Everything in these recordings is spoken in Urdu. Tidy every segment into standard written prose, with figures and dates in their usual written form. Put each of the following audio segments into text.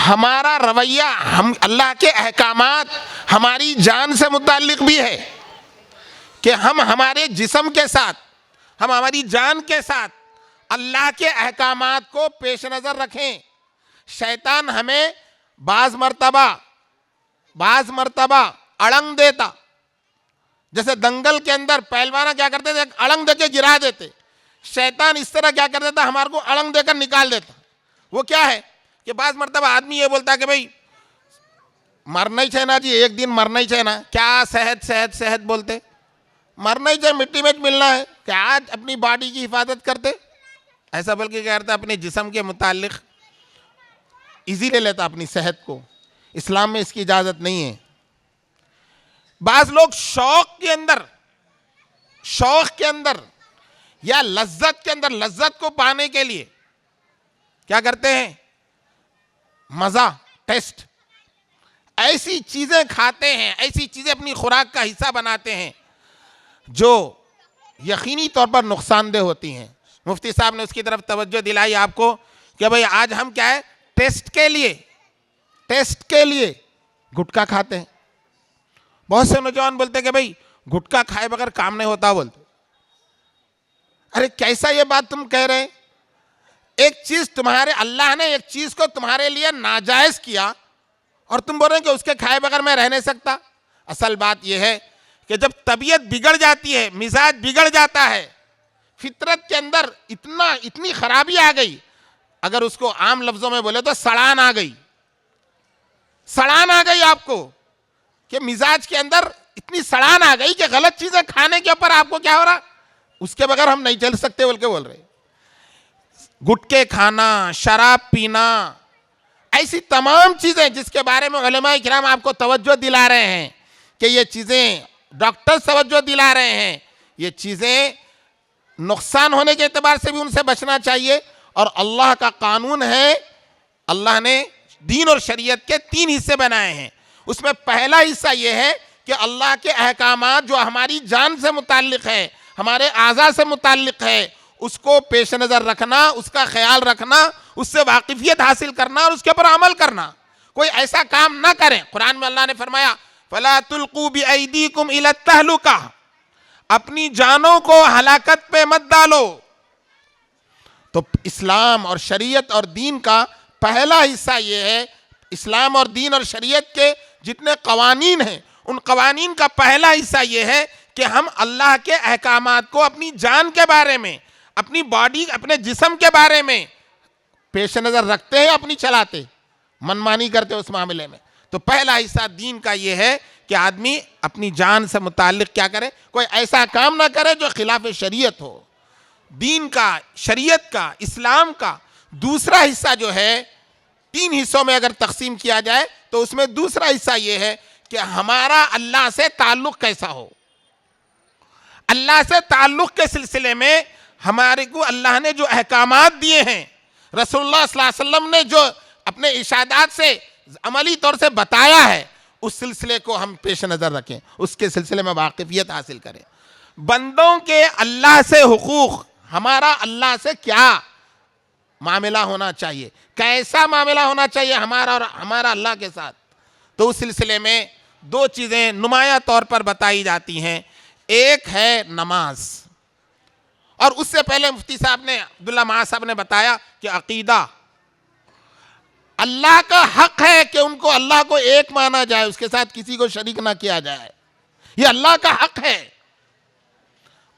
ہمارا رویہ، ہم اللہ کے احکامات ہماری جان سے متعلق بھی ہے کہ ہم ہمارے جسم کے ساتھ، ہم ہماری جان کے ساتھ اللہ کے احکامات کو پیش نظر رکھیں۔ شیطان ہمیں بعض مرتبہ اڑنگ دیتا، جیسے دنگل کے اندر پہلوانا کیا کرتے تھے، ایک اڑنگ دے کے گرا دیتے، شیطان اس طرح کیا کرتا تھا، ہمارے کو اڑنگ دے کر نکال دیتا۔ وہ کیا ہے کہ بعض مرتبہ آدمی یہ بولتا ہے کہ بھئی مرنا ہی چاہیے نا جی، ایک دن مرنا ہی چاہیے نا، کیا صحت بولتے، مرنا ہی چاہیے، مٹی میں ملنا ہے، کہ آج اپنی باڈی کی حفاظت کرتے، ایسا بلکہ کیا کرتا اپنے جسم کے متعلق ایزی لے لیتا اپنی صحت کو۔ اسلام میں اس کی اجازت نہیں ہے۔ بعض لوگ شوق کے اندر یا لذت کے اندر، لذت کو پانے کے لیے کیا کرتے ہیں، مزہ، ٹیسٹ، ایسی چیزیں کھاتے ہیں، ایسی چیزیں اپنی خوراک کا حصہ بناتے ہیں جو یقینی طور پر نقصان دہ ہوتی ہیں۔ مفتی صاحب نے اس کی طرف توجہ دلائی آپ کو کہ بھئی آج ہم کیا ہے، ٹیسٹ کے لیے گٹکا کھاتے ہیں۔ بہت سے نوجوان بولتے ہیں کہ بھئی گٹکا کھائے بغیر کام نہیں ہوتا، بولتے ارے کیسا یہ بات تم کہہ رہے ہیں، ایک چیز اللہ نے ایک چیز کو تمہارے لیے ناجائز کیا اور تم بول رہے ہیں کہ اس کے کھائے بغیر میں رہ نہیں سکتا۔ اصل بات یہ ہے کہ جب طبیعت بگڑ جاتی ہے، مزاج بگڑ جاتا ہے، فطرت کے اندر اتنی خرابی آ گئی، اگر اس کو عام لفظوں میں بولے تو سڑان آ گئی آپ کو، کہ مزاج کے اندر اتنی سڑان آ گئی کہ غلط چیزیں کھانے کے اوپر آپ کو کیا ہو رہا، اس کے بغیر ہم نہیں چل سکتے بول رہے۔ گٹکے کھانا، شراب پینا، ایسی تمام چیزیں جس کے بارے میں علماء کرام آپ کو توجہ دلا رہے ہیں کہ یہ چیزیں، ڈاکٹر توجہ دلا رہے ہیں، یہ چیزیں نقصان ہونے کے اعتبار سے بھی ان سے بچنا چاہیے۔ اور اللہ کا قانون ہے، اللہ نے دین اور شریعت کے 3 حصے بنائے ہیں، اس میں پہلا حصہ یہ ہے کہ اللہ کے احکامات جو ہماری جان سے متعلق ہے، ہمارے اعضاء سے متعلق ہے، اس کو پیش نظر رکھنا، اس کا خیال رکھنا، اس سے واقفیت حاصل کرنا اور اس کے اوپر عمل کرنا۔ کوئی ایسا کام نہ کریں، قرآن میں اللہ نے فرمایا فَلَا تُلْقُوا بِأَيْدِيكُمْ إِلَى التَّهْلُكَةِ، اپنی جانوں کو ہلاکت پہ مت ڈالو۔ تو اسلام اور شریعت اور دین کا پہلا حصہ یہ ہے، اسلام اور دین اور شریعت کے جتنے قوانین ہیں، ان قوانین کا پہلا حصہ یہ ہے کہ ہم اللہ کے احکامات کو اپنی جان کے بارے میں، اپنی باڈی، اپنے جسم کے بارے میں پیش نظر رکھتے ہیں، اپنی چلاتے، منمانی کرتے اس معاملے میں۔ تو پہلا حصہ دین کا یہ ہے کہ آدمی اپنی جان سے متعلق کیا کرے، کوئی ایسا کام نہ کرے جو خلاف شریعت ہو۔ دین کا، شریعت کا، اسلام کا دوسرا حصہ جو ہے، 3 حصوں میں اگر تقسیم کیا جائے تو اس میں دوسرا حصہ یہ ہے کہ ہمارا اللہ سے تعلق کیسا ہو۔ اللہ سے تعلق کے سلسلے میں ہمارے کو اللہ نے جو احکامات دیے ہیں، رسول اللہ صلی اللہ علیہ وسلم نے جو اپنے ارشادات سے عملی طور سے بتایا ہے، اس سلسلے کو ہم پیش نظر رکھیں، اس کے سلسلے میں واقفیت حاصل کریں۔ بندوں کے اللہ سے حقوق، ہمارا اللہ سے کیا معاملہ ہونا چاہیے، کیسا معاملہ ہونا چاہیے ہمارا اور ہمارا اللہ کے ساتھ، تو اس سلسلے میں 2 چیزیں نمایاں طور پر بتائی جاتی ہیں۔ ایک ہے نماز، اور اس سے پہلے مفتی صاحب نے، عبداللہ معاذ صاحب نے بتایا کہ عقیدہ، اللہ کا حق ہے کہ ان کو، اللہ کو ایک مانا جائے، اس کے ساتھ کسی کو شریک نہ کیا جائے، یہ اللہ کا حق ہے،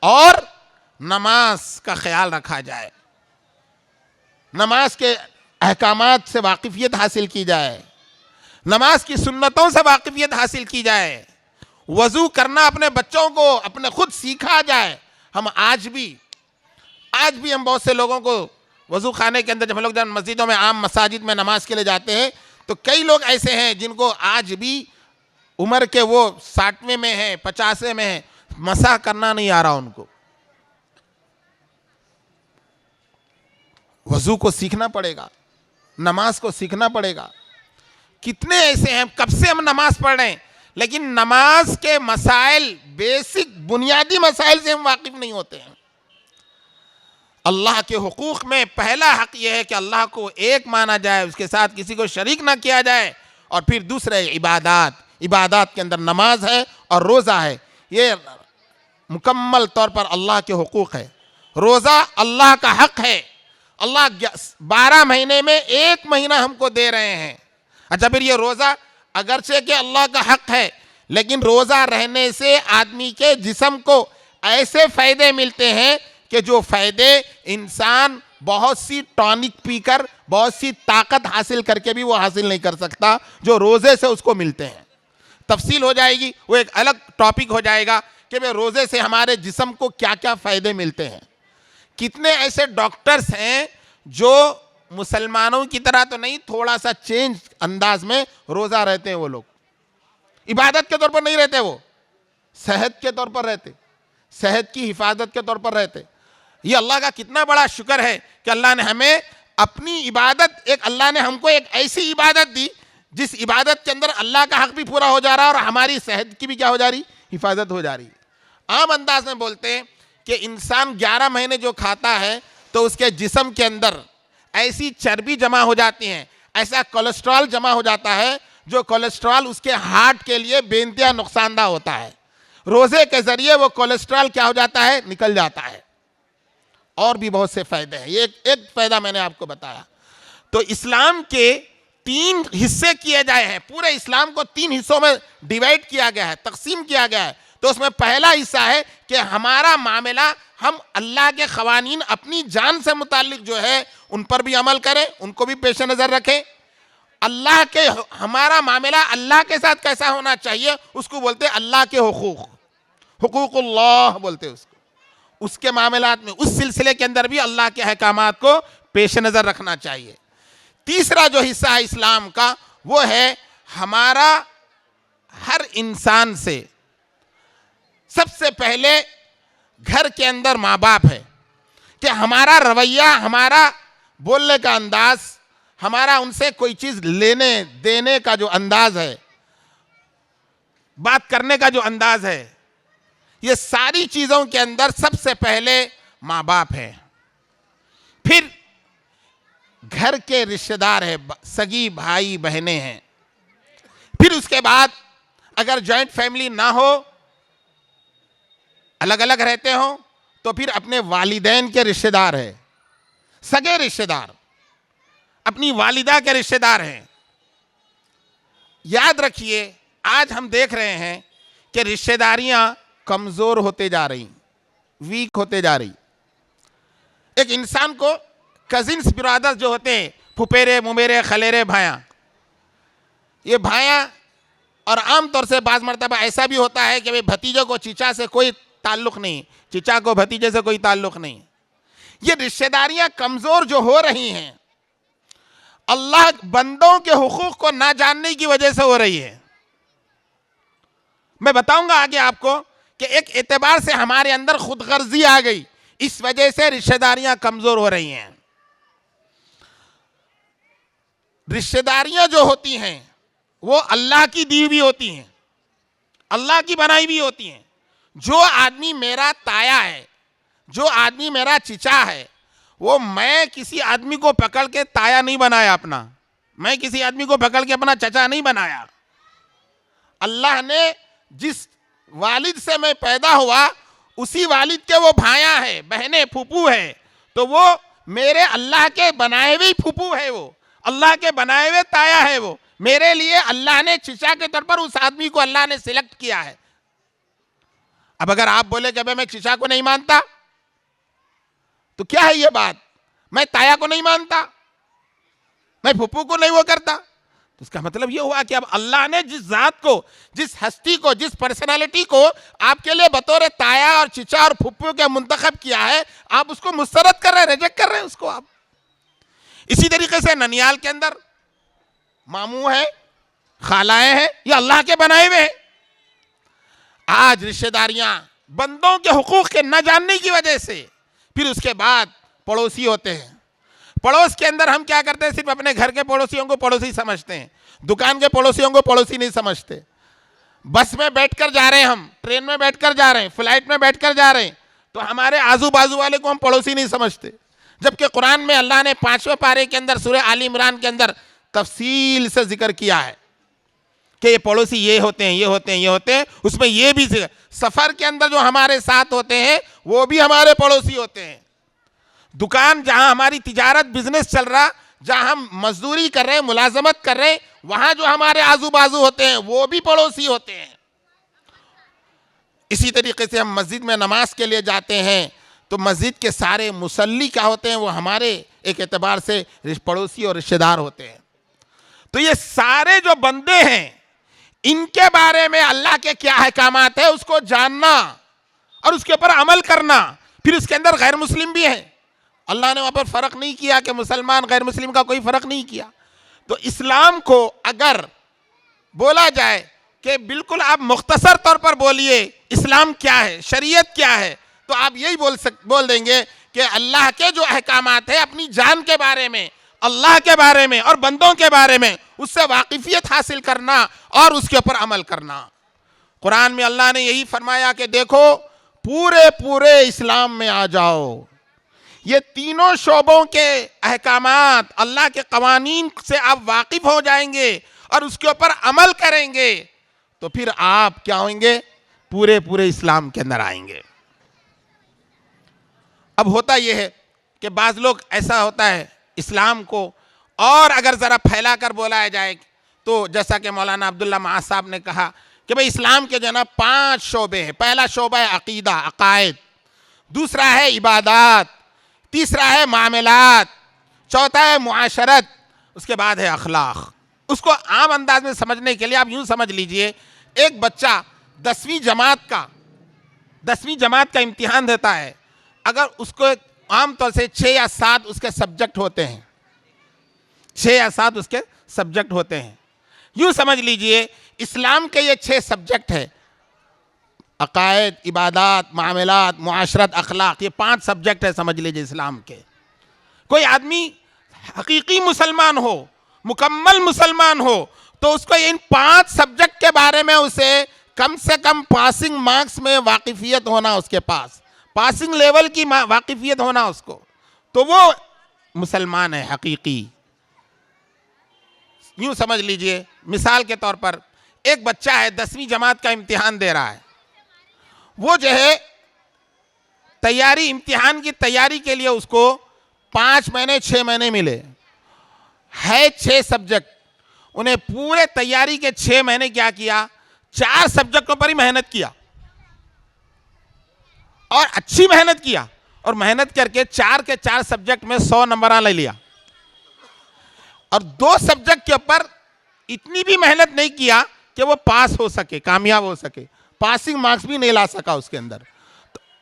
اور نماز کا خیال رکھا جائے، نماز کے احکامات سے واقفیت حاصل کی جائے، نماز کی سنتوں سے واقفیت حاصل کی جائے، وضو کرنا اپنے بچوں کو اپنے خود سیکھا جائے۔ ہم آج بھی ہم بہت سے لوگوں کو وضو خانے کے اندر، جب ہم لوگ مسجدوں میں، عام مساجد میں نماز کے لیے جاتے ہیں، تو کئی لوگ ایسے ہیں جن کو آج بھی عمر کے وہ 60ویں میں ہیں، 50ویں میں ہیں، مسح کرنا نہیں آ رہا ان کو۔ وضو کو سیکھنا پڑے گا، نماز کو سیکھنا پڑے گا۔ کتنے ایسے ہیں، کب سے ہم نماز پڑھ رہے ہیں، لیکن نماز کے مسائل، بیسک بنیادی مسائل سے ہم واقف نہیں ہوتے ہیں۔ اللہ کے حقوق میں پہلا حق یہ ہے کہ اللہ کو ایک مانا جائے، اس کے ساتھ کسی کو شریک نہ کیا جائے، اور پھر دوسرے عبادات کے اندر نماز ہے اور روزہ ہے، یہ مکمل طور پر اللہ کے حقوق ہے۔ روزہ اللہ کا حق ہے، اللہ 12 مہینے میں 1 مہینہ ہم کو دے رہے ہیں۔ اچھا، پھر یہ روزہ اگرچہ کہ اللہ کا حق ہے، لیکن روزہ رہنے سے آدمی کے جسم کو ایسے فائدے ملتے ہیں کہ جو فائدے انسان بہت سی ٹانک پی کر، بہت سی طاقت حاصل کر کے بھی وہ حاصل نہیں کر سکتا، جو روزے سے اس کو ملتے ہیں۔ تفصیل ہو جائے گی، وہ ایک الگ ٹاپک ہو جائے گا کہ روزے سے ہمارے جسم کو کیا کیا فائدے ملتے ہیں۔ کتنے ایسے ڈاکٹرز ہیں جو مسلمانوں کی طرح تو نہیں، تھوڑا سا چینج انداز میں روزہ رہتے ہیں، وہ لوگ عبادت کے طور پر نہیں رہتے، وہ صحت کے طور پر رہتے، صحت کی حفاظت کے طور پر رہتے۔ یہ اللہ کا کتنا بڑا شکر ہے کہ اللہ نے ہمیں اپنی عبادت، اللہ نے ہم کو ایک ایسی عبادت دی جس عبادت کے اندر اللہ کا حق بھی پورا ہو جا رہا ہے اور ہماری صحت کی بھی کیا ہو جا رہی، حفاظت ہو جا رہی ہے۔ عام انداز میں بولتے ہیں کہ انسان 11 مہینے جو کھاتا ہے تو اس کے جسم کے اندر ایسی چربی جمع ہو جاتی ہیں، ایسا کولیسٹرول جمع ہو جاتا ہے، جو کولیسٹرول اس کے ہارٹ کے لیے بے انتہا نقصان دہ ہوتا ہے۔ روزے کے ذریعے وہ کولیسٹرول کیا ہو جاتا ہے، نکل جاتا ہے۔ اور بھی بہت سے فائدے ہیں، یہ ایک فائدہ میں نے آپ کو بتایا۔ تو اسلام کے 3 حصے کیے جائے ہیں، پورے اسلام کو 3 حصوں میں ڈیوائیڈ کیا گیا ہے، تقسیم کیا گیا ہے۔ تو اس میں پہلا حصہ ہے کہ ہمارا معاملہ، ہم اللہ کے قوانین اپنی جان سے متعلق جو ہے ان پر بھی عمل کریں، ان کو بھی پیش نظر رکھیں۔ ہمارا معاملہ اللہ کے ساتھ کیسا ہونا چاہیے، اس کو بولتے ہیں اللہ کے حقوق اللہ بولتے ہیں اس کو۔ اس کے معاملات میں، اس سلسلے کے اندر بھی اللہ کے احکامات کو پیش نظر رکھنا چاہیے۔ تیسرا جو حصہ ہے اسلام کا، وہ ہے ہمارا ہر انسان سے سب سے پہلے گھر کے اندر ماں باپ ہے، کہ ہمارا رویہ، ہمارا بولنے کا انداز، ہمارا ان سے کوئی چیز لینے دینے کا جو انداز ہے، بات کرنے کا جو انداز ہے، یہ ساری چیزوں کے اندر سب سے پہلے ماں باپ ہے، پھر گھر کے رشتہ دار ہیں، سگی بھائی بہنیں ہیں، پھر اس کے بعد اگر جوائنٹ فیملی نہ ہو، الگ الگ رہتے ہوں، تو پھر اپنے والدین کے رشتہ دار ہیں، سگے رشتہ دار، اپنی والدہ کے رشتہ دار ہیں۔ یاد رکھیے، آج ہم دیکھ رہے ہیں کہ رشتہ داریاں کمزور ہوتے جا رہی، ویک ہوتے جا رہی۔ ایک انسان کو کزنس برادر جو ہوتے ہیں، پھپھیرے ممیرے خلیرے بھائیاں، یہ بھائیاں، اور عام طور سے بعض مرتبہ ایسا بھی ہوتا ہے کہ بھتیجے کو چچا سے کوئی تعلق نہیں، چچا کو بھتیجے سے کوئی تعلق نہیں۔ یہ رشتہ داریاں کمزور جو ہو رہی ہیں، اللہ بندوں کے حقوق کو نہ جاننے کی وجہ سے ہو رہی ہے۔ میں بتاؤں گا آگے آپ کو کہ ایک اعتبار سے ہمارے اندر خود غرضی آ گئی، اس وجہ سے رشتہ داریاں کمزور ہو رہی ہیں۔ رشتہ داریاں جو ہوتی ہیں وہ اللہ کی دی ہوئی ہوتی ہیں، اللہ کی بنائی بھی ہوتی ہیں۔ جو آدمی میرا تایا ہے، جو آدمی میرا چچا ہے، وہ میں کسی آدمی کو پکڑ کے تایا نہیں بنایا اپنا، میں کسی آدمی کو پکڑ کے اپنا چچا نہیں بنایا۔ اللہ نے جس والد سے میں پیدا ہوا، اسی والد کے وہ بھائیاں ہیں، بہنیں، پھوپھو ہیں، تو وہ میرے اللہ کے بنائے ہوئے پھوپھو ہے، وہ اللہ کے بنائے ہوئے تایا ہے۔ وہ میرے لیے اللہ نے چچا کے طور پر اس آدمی کو اللہ نے سلیکٹ کیا ہے۔ اب اگر آپ بولے کہ میں چچا کو نہیں مانتا، تو کیا ہے یہ بات؟ میں تایا کو نہیں مانتا، میں پھوپھو کو نہیں وہ کرتا، تو اس کا مطلب یہ ہوا کہ اب اللہ نے جس ذات کو، جس ہستی کو، جس پرسنالٹی کو آپ کے لیے بطور تایا اور چچا اور پھوپھو کے منتخب کیا ہے، آپ اس کو مسترد کر رہے ہیں، ریجیکٹ کر رہے ہیں اس کو آپ۔ اسی طریقے سے ننیال کے اندر ماموں ہیں، خالائیں ہیں، یہ اللہ کے بنائے ہوئے ہیں۔ آج رشتہ داریاں بندوں کے حقوق کے نہ جاننے کی وجہ سے، پھر اس کے بعد پڑوسی ہوتے ہیں۔ پڑوس کے اندر ہم کیا کرتے ہیں؟ صرف اپنے گھر کے پڑوسیوں کو پڑوسی سمجھتے ہیں، دکان کے پڑوسیوں کو پڑوسی نہیں سمجھتے۔ بس میں بیٹھ کر جا رہے ہیں، ہم ٹرین میں بیٹھ کر جا رہے ہیں، فلائٹ میں بیٹھ کر جا رہے ہیں، تو ہمارے آزو بازو والے کو ہم پڑوسی نہیں سمجھتے، جبکہ قرآن میں اللہ نے 5ویں پارے کے اندر سورہ آل عمران کے اندر تفصیل سے ذکر کیا ہے کہ یہ پڑوسی یہ ہوتے ہیں، یہ ہوتے ہیں، یہ ہوتے ہیں. اس میں یہ بھی سفر کے اندر جو ہمارے ساتھ ہوتے ہیں وہ بھی ہمارے پڑوسی ہوتے ہیں. دکان جہاں ہماری تجارت بزنس چل رہا، جہاں ہم مزدوری کر رہے ہیں، ملازمت کر رہے ہیں، وہاں جو ہمارے آزو بازو ہوتے ہیں وہ بھی پڑوسی ہوتے ہیں. اسی طریقے سے ہم مسجد میں نماز کے لیے جاتے ہیں تو مسجد کے سارے مصلی کیا ہوتے ہیں، وہ ہمارے ایک اعتبار سے پڑوسی اور رشتہ دار ہوتے ہیں. تو یہ سارے جو بندے ہیں ان کے بارے میں اللہ کے کیا احکامات ہیں اس کو جاننا اور اس کے اوپر عمل کرنا. پھر اس کے اندر غیر مسلم بھی ہیں، اللہ نے وہاں پر فرق نہیں کیا کہ مسلمان غیر مسلم کا کوئی فرق نہیں کیا. تو اسلام کو اگر بولا جائے کہ بالکل آپ مختصر طور پر بولیے اسلام کیا ہے، شریعت کیا ہے، تو آپ یہی بول دیں گے کہ اللہ کے جو احکامات ہیں اپنی جان کے بارے میں، اللہ کے بارے میں اور بندوں کے بارے میں اس سے واقفیت حاصل کرنا اور اس کے اوپر عمل کرنا. قرآن میں اللہ نے یہی فرمایا کہ دیکھو پورے اسلام میں آ جاؤ. یہ تینوں شعبوں کے احکامات، اللہ کے قوانین سے آپ واقف ہو جائیں گے اور اس کے اوپر عمل کریں گے تو پھر آپ کیا ہوئیں گے، پورے اسلام کے اندر آئیں گے. اب ہوتا یہ ہے کہ بعض لوگ ایسا ہوتا ہے اسلام کو اور اگر ذرا پھیلا کر بولا جائے تو جیسا کہ مولانا عبداللہ معاذ صاحب نے کہا کہ بھئی اسلام کے جو ہے نا 5 شعبے ہیں. پہلا شعبہ ہے عقیدہ، عقائد، دوسرا ہے عبادات، تیسرا ہے معاملات، چوتھا ہے معاشرت، اس کے بعد ہے اخلاق. اس کو عام انداز میں سمجھنے کے لیے آپ یوں سمجھ لیجئے، ایک بچہ 10ویں جماعت کا امتحان دیتا ہے. اگر اس کو عام طور سے 6 یا 7 اس کے سبجیکٹ ہوتے ہیں، 6 یا 7 اس کے سبجیکٹ ہوتے ہیں. یوں سمجھ لیجئے اسلام کے یہ 6 سبجیکٹ ہیں، عقائد، عبادات، معاملات، معاشرت، اخلاق. یہ 5 سبجیکٹ ہے سمجھ لیجئے اسلام کے. کوئی آدمی حقیقی مسلمان ہو، مکمل مسلمان ہو، تو اس کو ان 5 سبجیکٹ کے بارے میں اسے کم سے کم پاسنگ مارکس میں واقفیت ہونا، اس کے پاس پاسنگ لیول کی واقفیت ہونا اس کو، تو وہ مسلمان ہے حقیقی. یوں سمجھ لیجئے مثال کے طور پر ایک بچہ ہے 10ویں جماعت کا امتحان دے رہا ہے. وہ جو ہے امتحان کی تیاری کے لیے اس کو 5 مہینے 6 مہینے ملے ہے. 6 سبجیکٹ، انہیں پورے تیاری کے 6 مہینے کیا کیا، 4 سبجیکٹوں پر ہی محنت کیا اور اچھی محنت کیا، اور محنت کر کے 4 کے 4 سبجیکٹ میں 100 نمبر لے لیا. اور 2 سبجیکٹ کے اوپر اتنی بھی محنت نہیں کیا کہ وہ پاس ہو سکے، کامیاب ہو سکے، پاسنگ مارکس بھی نہیں لا سکا اس کے اندر.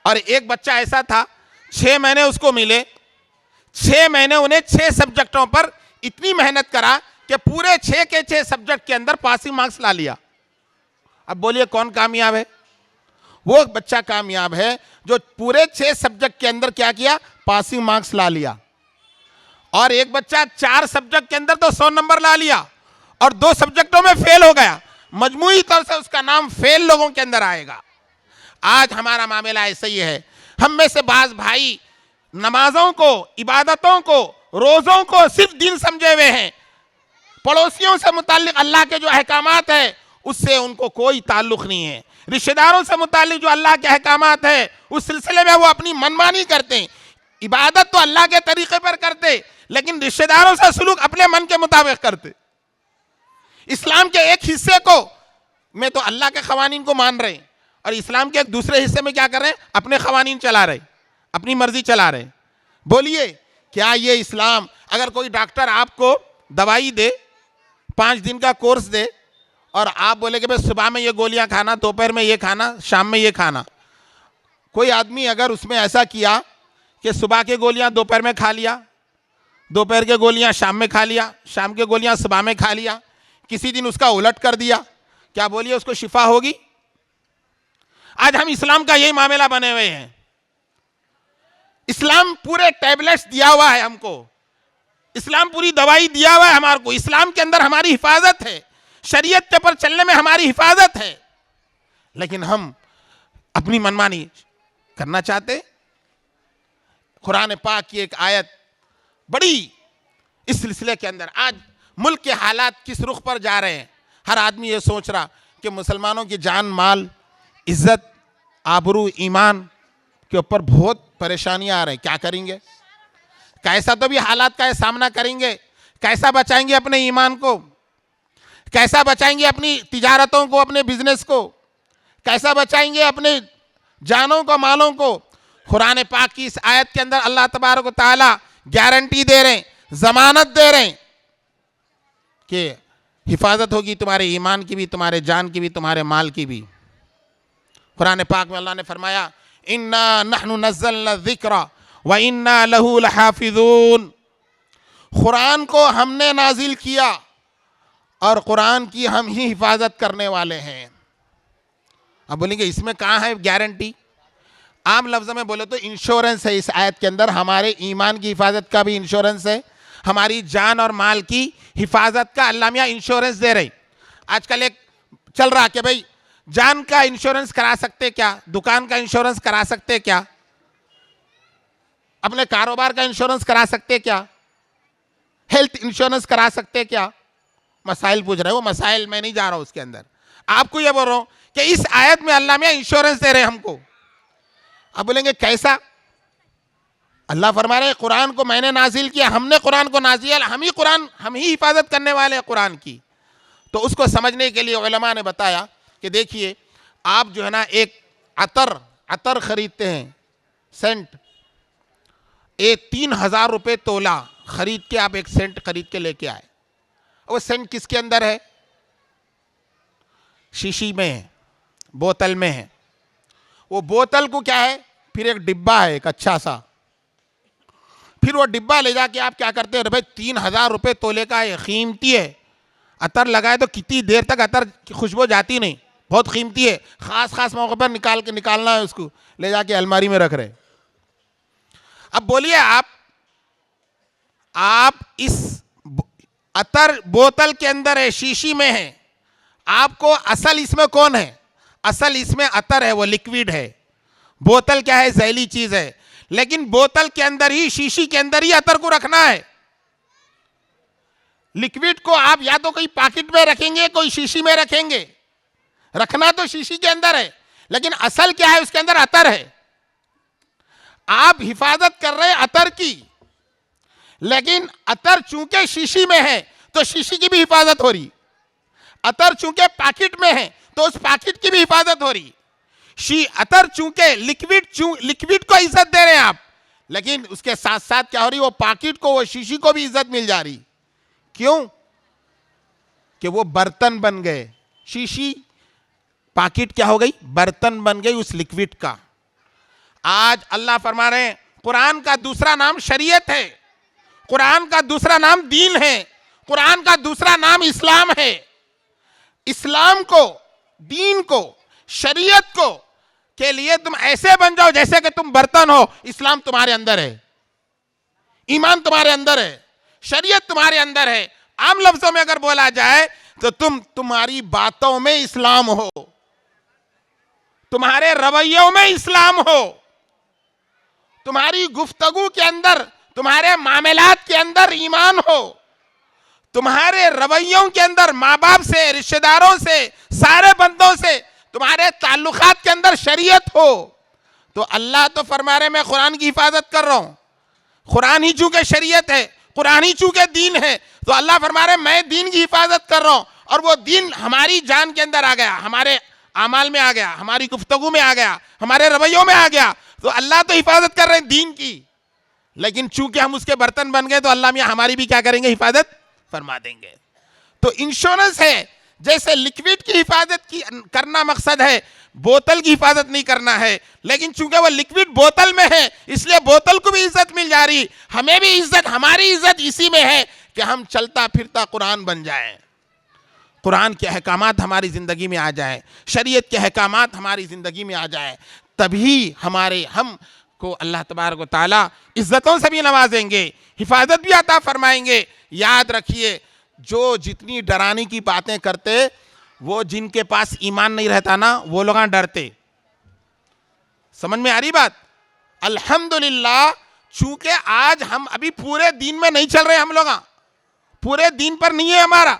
اور ایک بچہ ایسا تھا 6 مہینے اس کو ملے، 6 مہینے انہیں 6 سبجیکٹوں پر اتنی محنت کرا کہ پورے 6 کے 6 سبجیکٹ کے اندر پاسنگ مارکس لا لیا. اب بولیے کون کامیاب ہے؟ وہ بچہ کامیاب ہے جو پورے 6 سبجیکٹ کے اندر کیا پاسنگ مارکس لا لیا. اور ایک بچہ 4 سبجیکٹ کے اندر تو 100 نمبر لا لیا اور 2 سبجیکٹوں میں فیل ہو گیا. مجموعی طور سے اس کا نام فیل لوگوں کے اندر آئے گا. آج ہمارا معاملہ ایسا ہی ہے. ہم میں سے بعض بھائی نمازوں کو، عبادتوں کو، روزوں کو صرف دین سمجھے ہوئے ہیں. پڑوسیوں سے متعلق اللہ کے جو احکامات ہیں اس سے ان کو کوئی تعلق نہیں ہے. رشتہ داروں سے متعلق جو اللہ کے احکامات ہیں اس سلسلے میں وہ اپنی منمانی کرتے ہیں. عبادت تو اللہ کے طریقے پر کرتے لیکن رشتہ داروں سے سلوک اپنے من کے مطابق کرتے. اسلام کے ایک حصے کو میں تو اللہ کے قوانین کو مان رہے ہیں اور اسلام کے ایک دوسرے حصے میں کیا کر رہے ہیں، اپنے قوانین چلا رہے، اپنی مرضی چلا رہے. بولیے کیا یہ اسلام، اگر کوئی ڈاکٹر آپ کو دوائی دے، 5 دن کا کورس دے اور آپ بولے کہ بھئی صبح میں یہ گولیاں کھانا، دوپہر میں یہ کھانا، شام میں یہ کھانا، کوئی آدمی اگر اس میں ایسا کیا کہ صبح کے گولیاں دوپہر میں کھا لیا، دوپہر کے گولیاں شام میں کھا لیا، شام کے گولیاں صبح میں کھا لیا، کسی دن اس کا الٹ کر دیا، کیا بولیے اس کو شفا ہوگی؟ آج ہم اسلام کا یہی معاملہ بنے ہوئے ہیں. اسلام پورے ٹیبلٹس دیا ہوا ہے ہم کو، اسلام پوری دوائی دیا ہوا ہے ہمارے کو. اسلام کے اندر ہماری حفاظت ہے، شریعت کے پر چلنے میں ہماری حفاظت ہے، لیکن ہم اپنی منمانی کرنا چاہتے؟ قرآن پاک کی ایک آیت بڑی اس سلسلے کے اندر، آج ملک کے حالات کس رخ پر جا رہے ہیں، ہر آدمی یہ سوچ رہا کہ مسلمانوں کی جان مال عزت آبرو ایمان کے اوپر بہت پریشانیاں آ رہی ہیں، کیا کریں گے؟ کیسا تو بھی حالات کا سامنا کریں گے، کیسا بچائیں گے اپنے ایمان کو، کیسا بچائیں گے اپنی تجارتوں کو، اپنے بزنس کو، کیسا بچائیں گے اپنے جانوں کو مالوں کو؟ قرآن پاک کی اس آیت کے اندر اللہ تبارک و تعالی گارنٹی دے رہے ہیں، ضمانت دے رہے ہیں کہ حفاظت ہوگی تمہارے ایمان کی بھی، تمہارے جان کی بھی، تمہارے مال کی بھی۔ قرآن پاک میں اللہ نے فرمایا اِنَّا نَحْنُ نَزَّلْنَا الذِّكْرَ وَإِنَّا لَهُ لَحَافِظُونَ، قرآن کو ہم نے نازل کیا اور قرآن کی ہم ہی حفاظت کرنے والے ہیں۔ اب بولیں گے اس میں کہاں ہے گارنٹی؟ عام لفظوں میں بولے تو انشورنس ہے اس آیت کے اندر، ہمارے ایمان کی حفاظت کا بھی انشورنس ہے، ہماری جان اور مال کی حفاظت کا اللہ میاں انشورنس دے رہے۔ آج کل ایک چل رہا کہ بھئی جان کا انشورنس کرا سکتے کیا، دکان کا انشورنس کرا سکتے کیا، اپنے کاروبار کا انشورنس کرا سکتے کیا، ہیلتھ انشورنس کرا سکتے کیا؟ مسائل پوچھ رہے ہیں، وہ مسائل میں نہیں جا رہا ہوں اس کے اندر، آپ کو یہ بول رہا ہوں کہ اس آیت میں اللہ میاں انشورنس دے رہے ہیں ہم کو۔ اب بولیں گے کیسا؟ اللہ فرما رہے ہیں قرآن کو میں نے نازل کیا، ہم نے قرآن کو نازل کیا، ہم ہی حفاظت کرنے والے ہیں قرآن کی۔ تو اس کو سمجھنے کے لیے علماء نے بتایا کہ دیکھیے آپ جو ہے نا ایک عطر خریدتے ہیں، سینٹ، 3000 روپے تولہ خرید کے آپ ایک سینٹ خرید کے لے کے آئے، وہ سینٹ کس کے اندر ہے؟ شیشی میں ہے، بوتل میں ہے۔ وہ بوتل کو کیا ہے؟ پھر ایک ڈبہ ہے ایک اچھا سا، پھر وہ ڈبہ لے جا کے آپ کیا کرتے ہیں؟ بھائی 3000 روپے تولے کا ہے، قیمتی ہے، عطر لگائے تو کتنی دیر تک عطر کی خوشبو جاتی نہیں، بہت قیمتی ہے، خاص موقع پر نکالنا ہے، اس کو لے جا کے الماری میں رکھ رہے۔ اب بولیے آپ اس عطر بوتل کے اندر ہے، شیشی میں ہے، آپ کو اصل اس میں کون ہے؟ اصل اس میں عطر ہے، وہ لیکویڈ ہے، بوتل کیا ہے؟ زہریلی چیز ہے، لیکن بوتل کے اندر ہی، شیشی کے اندر ہی عطر کو رکھنا ہے۔ لیکویڈ کو آپ یا تو کوئی پاکٹ میں رکھیں گے، کوئی شیشی میں رکھیں گے، رکھنا تو شیشی کے اندر ہے، لیکن اصل کیا ہے؟ اس کے اندر عطر ہے۔ آپ حفاظت کر رہے عطر کی، لیکن عطر چونکہ شیشی میں ہے تو شیشی کی بھی حفاظت ہو رہی، عطر چونکہ پاکٹ میں ہے تو اس پاکٹ کی بھی حفاظت ہو رہی، عطر چونکہ لیکویڈ کو عزت دے رہے ہیں آپ، لیکن اس کے ساتھ ساتھ کیا ہو رہی؟ وہ پاکٹ کو، وہ شیشی کو بھی عزت مل جا رہی۔ کیوں؟ کہ وہ برتن بن گئے، شیشی پاکٹ کیا ہو گئی؟ برتن بن گئی اس لیکویڈ کا۔ آج اللہ فرما رہے ہیں قرآن کا دوسرا نام شریعت ہے، قرآن کا دوسرا نام دین ہے، قرآن کا دوسرا نام اسلام ہے۔ اسلام کو، دین کو، شریعت کو کے لیے تم ایسے بن جاؤ جیسے کہ تم برتن ہو، اسلام تمہارے اندر ہے، ایمان تمہارے اندر ہے، شریعت تمہارے اندر ہے۔ عام لفظوں میں اگر بولا جائے تو تمہاری باتوں میں اسلام ہو، تمہارے رویوں میں اسلام ہو، تمہاری گفتگو کے اندر، تمہارے معاملات کے اندر ایمان ہو، تمہارے رویوں کے اندر ماں باپ سے، رشتہ داروں سے، سارے بندوں سے تمہارے تعلقات کے اندر شریعت ہو، تو اللہ تو فرما رہے میں قرآن کی حفاظت کر رہا ہوں، قرآن ہی چونکہ شریعت ہے، قرآن ہی چونکہ دین ہے، تو اللہ فرما رہے میں دین کی حفاظت کر رہا ہوں، اور وہ دین ہماری جان کے اندر آ گیا، ہمارے اعمال میں آ گیا، ہماری گفتگو میں آ گیا، ہمارے رویوں میں آ گیا، تو اللہ تو حفاظت کر رہے ہیں دین کی، لیکن چونکہ ہم اس کے برتن بن گئے تو اللہ میاں ہماری بھی کیا کریں گے؟ حفاظت فرما دیں گے۔ تو انشورنس ہے، جیسے لیکویڈ کی حفاظت کرنا مقصد ہے، بوتل کی حفاظت نہیں کرنا ہے، لیکن چونکہ وہ لیکویڈ بوتل میں ہے اس لیے بوتل کو بھی عزت مل جا رہی، ہمیں بھی عزت، ہماری عزت اسی میں ہے کہ ہم چلتا پھرتا قرآن بن جائیں، قرآن کے احکامات ہماری زندگی میں آ جائیں، شریعت کے احکامات ہماری زندگی میں آ جائیں، تبھی ہم کو اللہ تبارک و تعالی عزتوں سے بھی نوازیں گے، حفاظت بھی عطا فرمائیں گے۔ یاد رکھیے جو جتنی ڈرانے کی باتیں کرتے، وہ جن کے پاس ایمان نہیں رہتا نا وہ لوگ ڈرتے، سمجھ میں آ رہی بات؟ الحمدللہ چونکہ آج ہم ابھی پورے دین میں نہیں چل رہے، ہم لوگ پورے دین پر نہیں ہے ہمارا.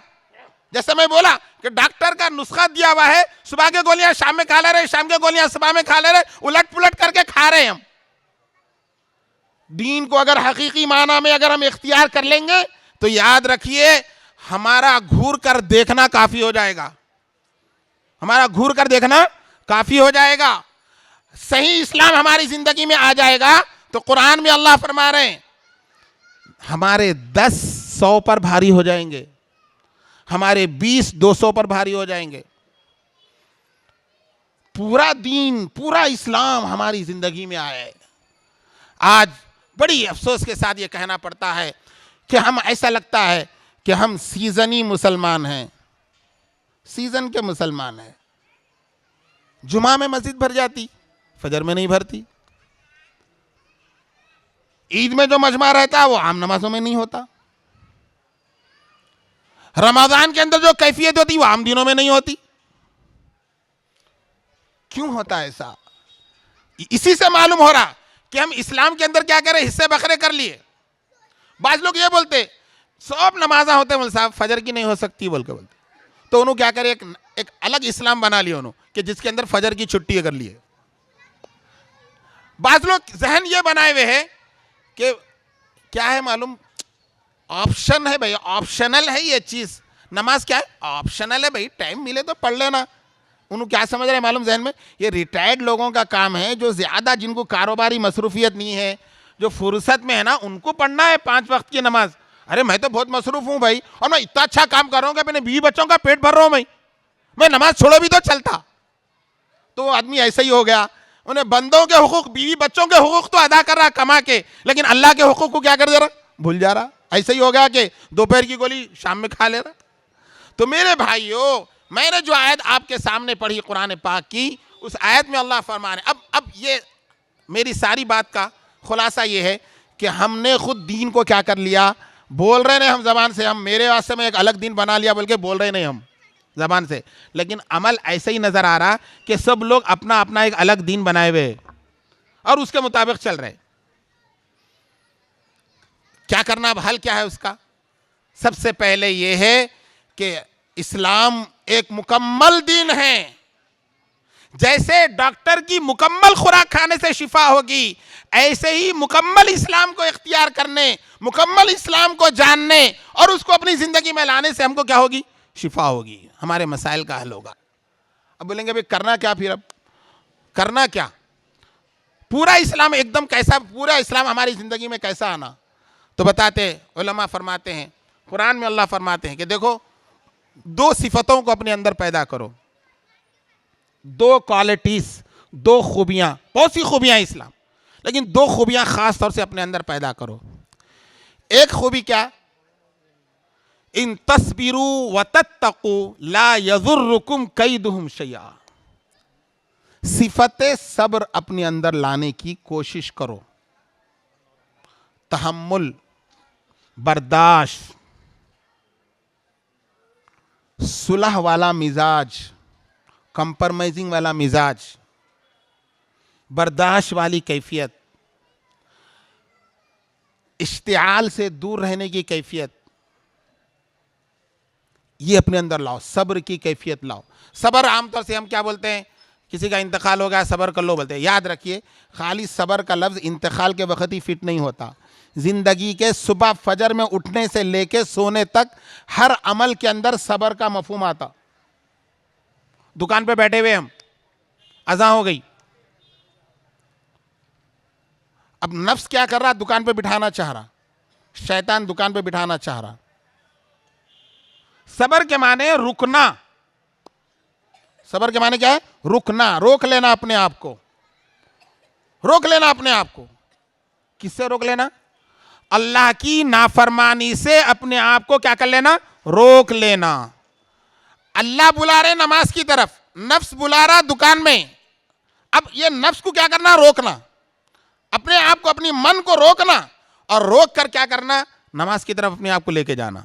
جیسے میں بولا کہ ڈاکٹر کا نسخہ دیا ہوا ہے، صبح کے گولیاں شام میں کھا لے رہے، شام کے گولیاں صبح میں کھا لے رہے، الٹ پلٹ کر کے کھا رہے ہم. دین کو اگر حقیقی معنی میں اگر ہم اختیار کر لیں گے تو یاد رکھیے ہمارا گھور کر دیکھنا کافی ہو جائے گا. ہمارا گھور کر دیکھنا کافی ہو جائے گا. صحیح اسلام ہماری زندگی میں آ جائے گا تو قرآن میں اللہ فرما رہے ہیں ہمارے 10 100 پر بھاری ہو جائیں گے، ہمارے 20 200 پر بھاری ہو جائیں گے. پورا دین، پورا اسلام ہماری زندگی میں آیا ہے. آج بڑی افسوس کے ساتھ یہ کہنا پڑتا ہے کہ ہم ایسا لگتا ہے کہ ہم سیزنی مسلمان ہیں، سیزن کے مسلمان ہیں. جمعہ میں مسجد بھر جاتی، فجر میں نہیں بھرتی. عید میں جو مجمع رہتا ہے وہ عام نمازوں میں نہیں ہوتا. رمضان کے اندر جو کیفیت ہوتی وہ عام دنوں میں نہیں ہوتی. کیوں ہوتا ہے ایسا؟ اسی سے معلوم ہو رہا کہ ہم اسلام کے اندر کیا کریں، حصے بکھرے کر لیے. بعض لوگ یہ بولتے سب نمازاں ہوتے مول صاحب، فجر کی نہیں ہو سکتی بول کے بولتے. تو انہوں کیا کرے، ایک الگ اسلام بنا لیا انہوں کہ جس کے اندر فجر کی چھٹی کر لیے. بعض لوگ ذہن یہ بنائے ہوئے ہے کہ کیا ہے معلوم، آپشن ہے بھائی، آپشنل ہے یہ چیز. نماز کیا ہے؟ آپشنل ہے بھائی، ٹائم ملے تو پڑھ لینا. انہوں کیا سمجھ رہے ہیں معلوم ذہن میں؟ یہ ریٹائرڈ لوگوں کا کام ہے، جو زیادہ جن کو کاروباری مصروفیت نہیں ہے، جو فرصت میں ہے نا، ان کو پڑھنا ہے 5 وقت کی نماز. ارے میں تو بہت مصروف ہوں بھائی، اور میں اتنا اچھا کام کر رہا ہوں کہ اپنے بیوی بچوں کا پیٹ بھر رہا ہوں، میں نماز چھوڑو بھی تو چلتا. تو آدمی ایسا ہی ہو گیا، انہیں بندوں کے حقوق، بیوی بچوں کے حقوق تو ادا کر رہا کما کے، لیکن اللہ کے حقوق کو کیا کر دے رہا، بھول جا رہا. ایسا ہی ہو گیا کہ دوپہر کی گولی شام میں کھا لے رہا. تو میرے بھائیو، میں نے جو آیت آپ کے سامنے پڑھی قرآن پاک کی، اس آیت میں اللہ فرما رہے ہیں، اب یہ میری ساری بات کا خلاصہ یہ ہے کہ ہم نے خود دین کو کیا کر لیا، بول رہے نہیں ہم زبان سے، ہم میرے واسطے میں ایک الگ دین بنا لیا، بلکہ بول رہے نہیں ہم زبان سے، لیکن عمل ایسے ہی نظر آ رہا کہ سب لوگ اپنا اپنا ایک الگ دین بنائے ہوئے اور اس کے مطابق چل رہے. کیا کرنا، اب حل کیا ہے اس کا؟ سب سے پہلے یہ ہے کہ اسلام ایک مکمل دین ہے. جیسے ڈاکٹر کی مکمل خوراک کھانے سے شفا ہوگی، ایسے ہی مکمل اسلام کو اختیار کرنے، مکمل اسلام کو جاننے اور اس کو اپنی زندگی میں لانے سے ہم کو کیا ہوگی، شفا ہوگی، ہمارے مسائل کا حل ہوگا. اب بولیں گے کرنا کیا پھر، اب کرنا کیا؟ پورا اسلام ایک دم کیسا، پورا اسلام ہماری زندگی میں کیسا آنا؟ تو بتاتے علماء فرماتے ہیں، قرآن میں اللہ فرماتے ہیں کہ دیکھو 2 صفتوں کو اپنے اندر پیدا کرو، 2 کوالٹیز، 2 خوبیاں. بہت سی خوبیاں اسلام، لیکن 2 خوبیاں خاص طور سے اپنے اندر پیدا کرو. ایک خوبی کیا؟ ان تصبروا وتتقوا لا یضرکم کیدہم شیئا. صفت صبر اپنے اندر لانے کی کوشش کرو. تحمل، برداشت، صلح والا مزاج، کمپرمائزنگ والا مزاج، برداشت والی کیفیت، اشتعال سے دور رہنے کی کیفیت، یہ اپنے اندر لاؤ. صبر کی کیفیت لاؤ. صبر عام طور سے ہم کیا بولتے ہیں، کسی کا انتقال ہو گیا صبر کر لو بولتے ہیں. یاد رکھیے خالی صبر کا لفظ انتقال کے وقت ہی فٹ نہیں ہوتا. زندگی کے صبح فجر میں اٹھنے سے لے کے سونے تک ہر عمل کے اندر صبر کا مفہوم آتا. دکان پہ بیٹھے ہوئے ہم، اذان ہو گئی، اب نفس کیا کر رہا، دکان پہ بٹھانا چاہ رہا، شیطان دکان پہ بٹھانا چاہ رہا. صبر کے معنی رکنا. صبر کے معنی کیا ہے؟ رکنا، روک لینا اپنے آپ کو، روک لینا اپنے آپ کو. کس سے روک لینا؟ اللہ کی نافرمانی سے اپنے آپ کو کیا کر لینا، روک لینا. اللہ بلا رہے نماز کی طرف، نفس بلا رہا دکان میں. اب یہ نفس کو کیا کرنا، روکنا، اپنے آپ کو، اپنی من کو روکنا، اور روک کر کیا کرنا، نماز کی طرف اپنے آپ کو لے کے جانا.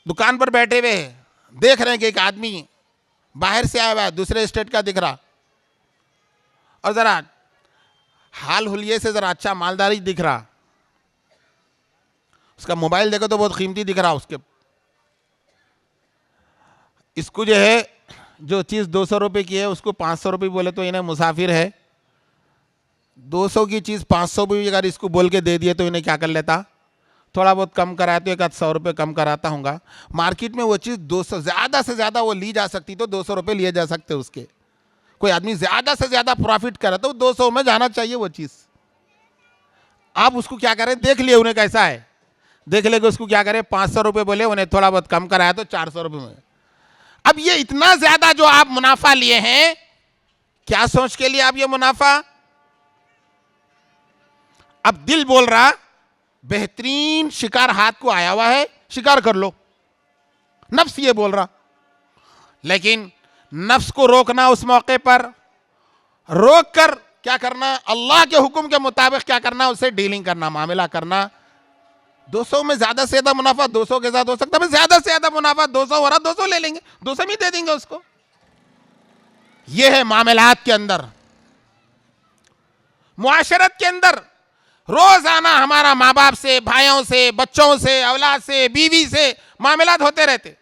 دکان پر بیٹھے ہوئے دیکھ رہے ہیں کہ ایک آدمی باہر سے آیا ہوا ہے، دوسرے اسٹیٹ کا دکھ رہا، اور ذرا حال حلیے سے ذرا اچھا مالداری دکھ رہا, اس کا موبائل دیکھو تو بہت قیمتی دکھ رہا, اس کو جو ہے جو چیز 200 روپے کی ہے اس کو 500 روپے بولے تو انہیں مسافر ہے, 200 کی چیز 500 بھی اگر اس کو بول کے دے دیے تو انہیں کیا کر لیتا, تھوڑا بہت کم کرایا تو 100 روپے کم کراتا ہوں گا. مارکیٹ میں وہ چیز 200 زیادہ سے زیادہ وہ لی جا سکتی تو 200 روپے لیے جا سکتے اس کے. کوئی آدمی زیادہ سے زیادہ پروفٹ کرے تو 200 میں جانا چاہیے وہ چیز. آپ اس کو کیا کریں, دیکھ لیے انہیں کیسا ہے, دیکھ لے کہ اس کو کیا کرے 500 روپے بولے, انہیں تھوڑا بہت کم کرایا تو 400 روپے میں. اب یہ اتنا زیادہ جو آپ منافع لیے ہیں, کیا سوچ کے لیے آپ یہ منافع؟ اب دل بول رہا بہترین شکار ہاتھ کو آیا ہوا ہے, شکار کر لو, نفس یہ بول رہا. لیکن نفس کو روکنا, اس موقع پر روک کر کیا کرنا, اللہ کے حکم کے مطابق کیا کرنا, اسے ڈیلنگ کرنا, معاملہ کرنا. 200 میں زیادہ سے زیادہ منافع 200 کے ساتھ ہو سکتا ہے, زیادہ سے زیادہ منافع 200 ہو رہا, 200 لے لیں گے, 200 میں دے دیں گے اس کو. یہ ہے معاملات کے اندر. معاشرت کے اندر روزانہ ہمارا ماں باپ سے, بھائیوں سے, بچوں سے, اولاد سے, بیوی سے معاملات ہوتے رہتے.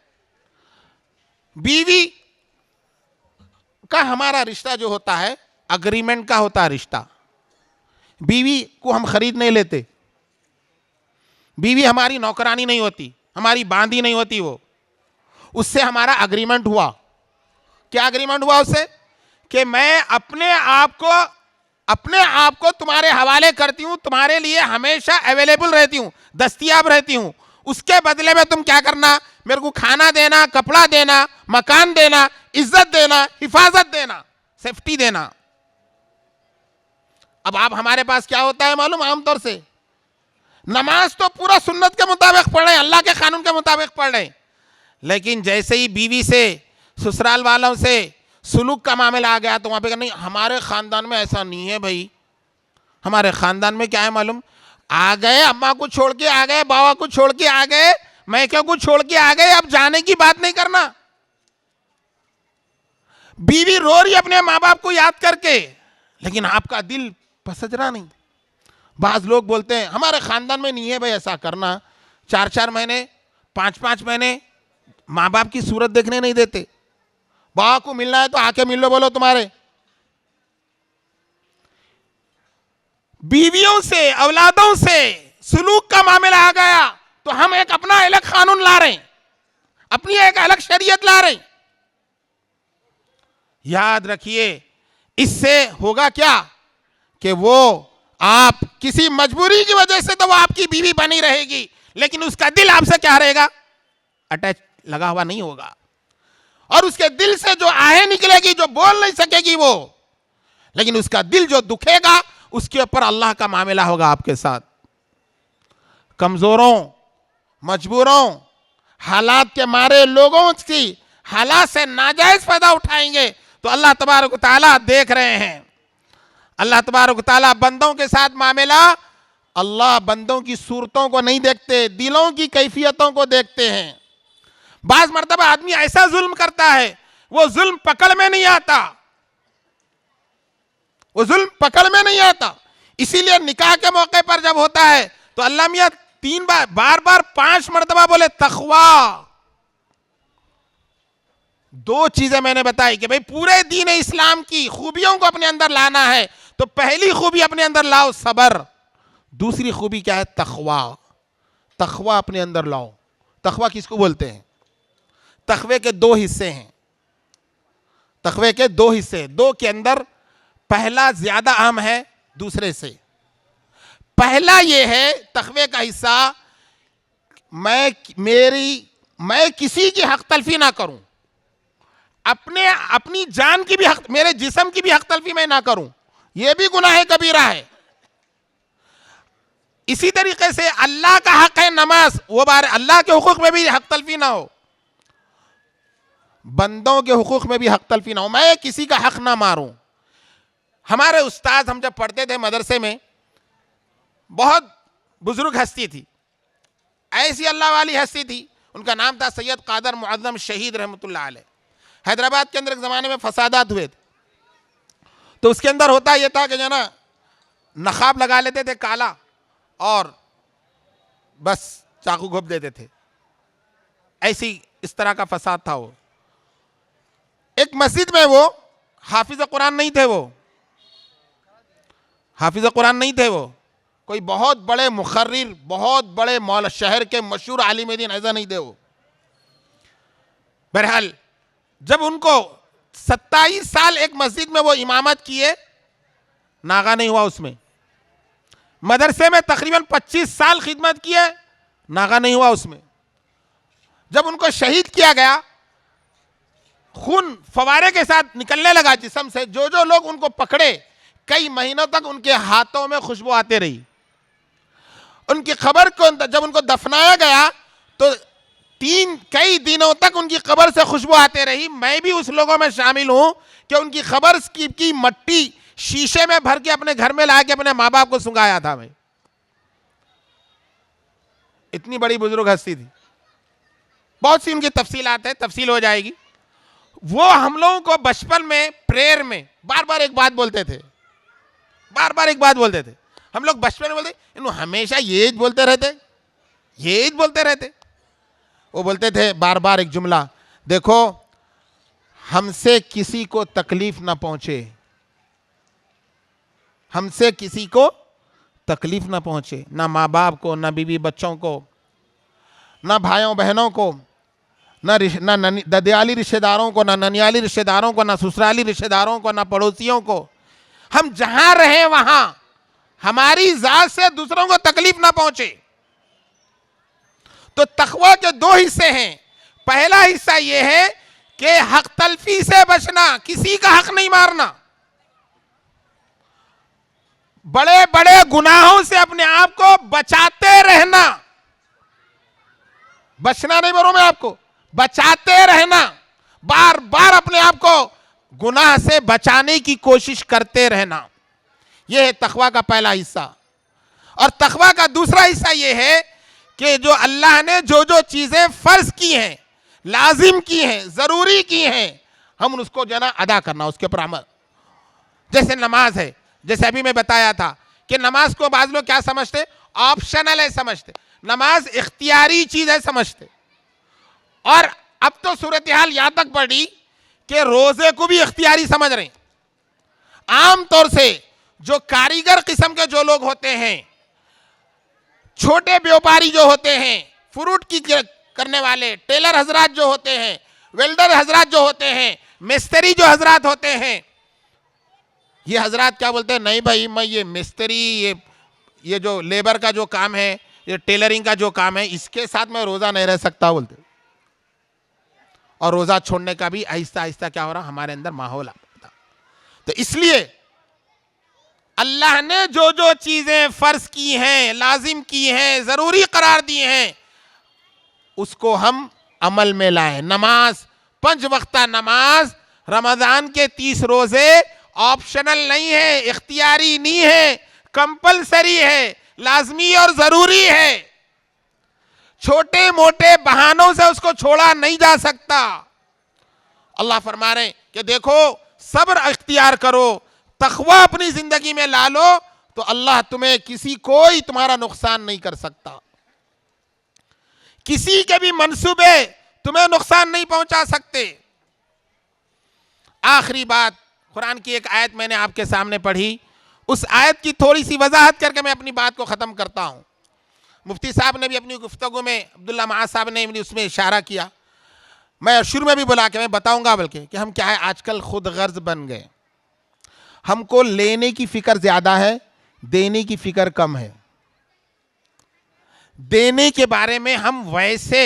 بیوی کا ہمارا رشتہ جو ہوتا ہے اگریمنٹ کا ہوتا ہے رشتہ. بیوی کو ہم خرید نہیں لیتے, بیوی ہماری نوکرانی نہیں ہوتی, ہماری باندھی نہیں ہوتی. وہ اس سے ہمارا اگریمنٹ ہوا. کیا اگریمنٹ ہوا اس سے؟ کہ میں اپنے آپ کو تمہارے حوالے کرتی ہوں, تمہارے لیے ہمیشہ اویلیبل رہتی ہوں, دستیاب رہتی ہوں. اس کے بدلے میں تم کیا کرنا, میرے کو کھانا دینا, کپڑا دینا, مکان دینا, عزت دینا, حفاظت دینا, سیفٹی دینا. اب آپ ہمارے پاس کیا ہوتا ہے معلوم, عام طور سے نماز تو پورا سنت کے مطابق پڑھ رہے ہیں, اللہ کے قانون کے مطابق پڑھ رہے ہیں, لیکن جیسے ہی بیوی سے, سسرال والوں سے سلوک کا معاملہ آ گیا تو وہاں پہ نہیں, ہمارے خاندان میں ایسا نہیں ہے بھائی. ہمارے خاندان میں کیا ہے معلوم, آ گئے اماں کو چھوڑ کے آ گئے, بابا کو چھوڑ کے آ گئے, میں کیوں کو چھوڑ کے آ گئے, اب جانے کی بات نہیں کرنا. بیوی رو رہی اپنے ماں باپ کو یاد کر کے, لیکن آپ کا دل پسج رہا نہیں. بعض لوگ بولتے ہیں ہمارے خاندان میں نہیں ہے بھائی ایسا کرنا, 4 مہینے 5 مہینے ماں باپ کی صورت دیکھنے نہیں دیتے. بابا کو ملنا ہے تو آ کے مل لو, بولو تمہارے. بیویوں سے, اولادوں سے سلوک کا معاملہ آ گیا تو ہم ایک اپنا الگ قانون لا رہے ہیں, اپنی ایک الگ شریعت لا رہے ہیں. یاد رکھیے اس سے ہوگا کیا کہ وہ آپ کسی مجبوری کی وجہ سے تو وہ آپ کی بیوی بنی رہے گی, لیکن اس کا دل آپ سے کیا رہے گا, اٹیچ, لگا ہوا نہیں ہوگا. اور اس کے دل سے جو آہیں نکلے گی, جو بول نہیں سکے گی وہ, لیکن اس کا دل جو دکھے گا اس کے اوپر اللہ کا معاملہ ہوگا آپ کے ساتھ. کمزوروں, مجبوروں, حالات کے مارے لوگوں کی حالات سے ناجائز فائدہ اٹھائیں گے تو اللہ تبارک و تعالیٰ دیکھ رہے ہیں. اللہ تبارک و تعالیٰ بندوں کے ساتھ معاملہ, اللہ بندوں کی صورتوں کو نہیں دیکھتے, دلوں کی کیفیتوں کو دیکھتے ہیں. بعض مرتبہ آدمی ایسا ظلم کرتا ہے, وہ ظلم پکڑ میں نہیں آتا, وہ ظلم پکڑ میں نہیں آتا. اسی لیے نکاح کے موقع پر جب ہوتا ہے تو اللہ میاں 3 بار 5 مرتبہ بولے تقوی. 2 چیزیں میں نے بتائی کہ بھئی پورے دین اسلام کی خوبیوں کو اپنے اندر لانا ہے تو پہلی خوبی اپنے اندر لاؤ صبر, دوسری خوبی کیا ہے, تقوی. تقوی اپنے اندر لاؤ. تقوی کس کو بولتے ہیں؟ تقوی کے 2 حصے ہیں. تقوی کے 2 حصے, 2 کے اندر پہلا زیادہ اہم ہے دوسرے سے. پہلا یہ ہے تقوی کا حصہ, میں کسی کی حق تلفی نہ کروں, اپنی جان کی بھی حق, میرے جسم کی بھی حق تلفی میں نہ کروں, یہ بھی گناہ کبیرہ ہے. اسی طریقے سے اللہ کا حق ہے نماز, وہ اللہ کے حقوق میں بھی حق تلفی نہ ہو, بندوں کے حقوق میں بھی حق تلفی نہ ہو, میں کسی کا حق نہ ماروں. ہمارے استاد, ہم جب پڑھتے تھے مدرسے میں, بہت بزرگ ہستی تھی, ایسی اللہ والی ہستی تھی, ان کا نام تھا سید قادر معظم شہید رحمۃ اللہ علیہ. حیدرآباد کے اندر ایک زمانے میں فسادات ہوئے تھے, تو اس کے اندر ہوتا یہ تھا کہ جو نا نقاب لگا لیتے تھے کالا اور بس چاقو گھوپ دیتے تھے. ایسی اس طرح کا فساد تھا. وہ ایک مسجد میں وہ حافظ قرآن نہیں تھے, وہ حافظ قرآن نہیں تھے, وہ کوئی بہت بڑے مقرر, بہت بڑے شہر کے مشہور عالم دین ایسا نہیں تھے وہ. بہرحال جب ان کو 27 سال ایک مسجد میں وہ امامت کیے, ناغہ نہیں ہوا اس میں. مدرسے میں تقریباً 25 سال خدمت کیے, ناغہ نہیں ہوا اس میں. جب ان کو شہید کیا گیا, خون فوارے کے ساتھ نکلنے لگا جسم سے. جو لوگ ان کو پکڑے, کئی مہینوں تک ان کے ہاتھوں میں خوشبو آتے رہی. ان کی قبر کو جب ان کو دفنایا گیا تو کئی دنوں تک ان کی قبر سے خوشبو آتے رہی. میں بھی اس لوگوں میں شامل ہوں کہ ان کی قبر کی مٹی شیشے میں بھر کے اپنے گھر میں لا کے اپنے ماں باپ کو سنگایا تھا میں. اتنی بڑی بزرگ ہستی تھی. بہت سی ان کی تفصیلات ہے, تفصیل ہو جائے گی. وہ ہم لوگوں کو بچپن میں پریئر میں بار بار ایک بات بولتے تھے, بار بار ایک بات بولتے تھے. ہم لوگ بچپن میں بولتے انہوں ہمیشہ یہ بولتے رہتے, یہ بولتے رہتے. وہ بولتے تھے بار بار ایک جملہ, دیکھو ہم سے کسی کو تکلیف نہ پہنچے, ہم سے کسی کو تکلیف نہ پہنچے, نہ ماں باپ کو, نہ بیوی بچوں کو, نہ بھائیوں بہنوں کو, نہ ددیالی رشتہ داروں کو, نہ ننیالی رشتہ داروں کو, نہ سسرالی رشتہ داروں کو, نہ پڑوسیوں کو. ہم جہاں رہیں وہاں ہماری ذات سے دوسروں کو تکلیف نہ پہنچے. تو تقوی کے 2 حصے ہیں. پہلا حصہ یہ ہے کہ حق تلفی سے بچنا, کسی کا حق نہیں مارنا, بڑے بڑے گناہوں سے اپنے آپ کو بچاتے رہنا. بچنا نہیں بولوں میں آپ کو, بچاتے رہنا, بار بار اپنے آپ کو گناہ سے بچانے کی کوشش کرتے رہنا. یہ ہے تقوی کا پہلا حصہ. اور تقوی کا دوسرا حصہ یہ ہے کہ جو اللہ نے جو چیزیں فرض کی ہیں, لازم کی ہیں, ضروری کی ہیں, ہم اس کو جو نا ادا کرنا, اس کے اوپر عمل. جیسے نماز ہے, جیسے ابھی میں بتایا تھا کہ نماز کو بعض لوگ کیا سمجھتے, آپشنل ہے سمجھتے, نماز اختیاری چیز ہے سمجھتے. اور اب تو صورتحال یہاں تک بڑھی کہ روزے کو بھی اختیاری سمجھ رہے ہیں. عام طور سے جو کاریگر قسم کے جو لوگ ہوتے ہیں, چھوٹے بیوپاری جو ہوتے ہیں, فروٹ کی کرنے والے, ٹیلر حضرات جو ہوتے ہیں, ویلڈر حضرات جو ہوتے ہیں, مستری جو حضرات ہوتے ہیں, یہ حضرات کیا بولتے ہیں, نہیں بھائی میں یہ مستری, یہ جو لیبر کا جو کام ہے, یہ ٹیلرنگ کا جو کام ہے, اس کے ساتھ میں روزہ نہیں رہ سکتا بولتے. اور روزہ چھوڑنے کا بھی آہستہ آہستہ کیا ہو رہا ہمارے اندر ماحول آتا. تو اس لیے اللہ نے جو چیزیں فرض کی ہیں, لازم کی ہیں, ضروری قرار دی ہیں, اس کو ہم عمل میں لائیں. نماز, 5 وقتہ نماز, رمضان کے 30 روزے آپشنل نہیں ہے, اختیاری نہیں ہے, کمپلسری ہے, لازمی اور ضروری ہے. چھوٹے موٹے بہانوں سے اس کو چھوڑا نہیں جا سکتا. اللہ فرما رہے ہیں کہ دیکھو صبر اختیار کرو, تقوی اپنی زندگی میں لا لو, تو اللہ تمہیں کوئی تمہارا نقصان نہیں کر سکتا. کسی کے بھی منصوبے تمہیں نقصان نہیں پہنچا سکتے. آخری بات, قرآن کی ایک آیت میں نے آپ کے سامنے پڑھی, اس آیت کی تھوڑی سی وضاحت کر کے میں اپنی بات کو ختم کرتا ہوں. مفتی صاحب نے بھی اپنی گفتگو میں, عبداللہ معاذ صاحب نے بھی اس میں اشارہ کیا, میں شروع میں بھی بولا کہ میں بتاؤں گا, بلکہ کہ ہم کیا ہے آج کل خود غرض بن گئے. ہم کو لینے کی فکر زیادہ ہے, دینے کی فکر کم ہے. دینے کے بارے میں ہم ویسے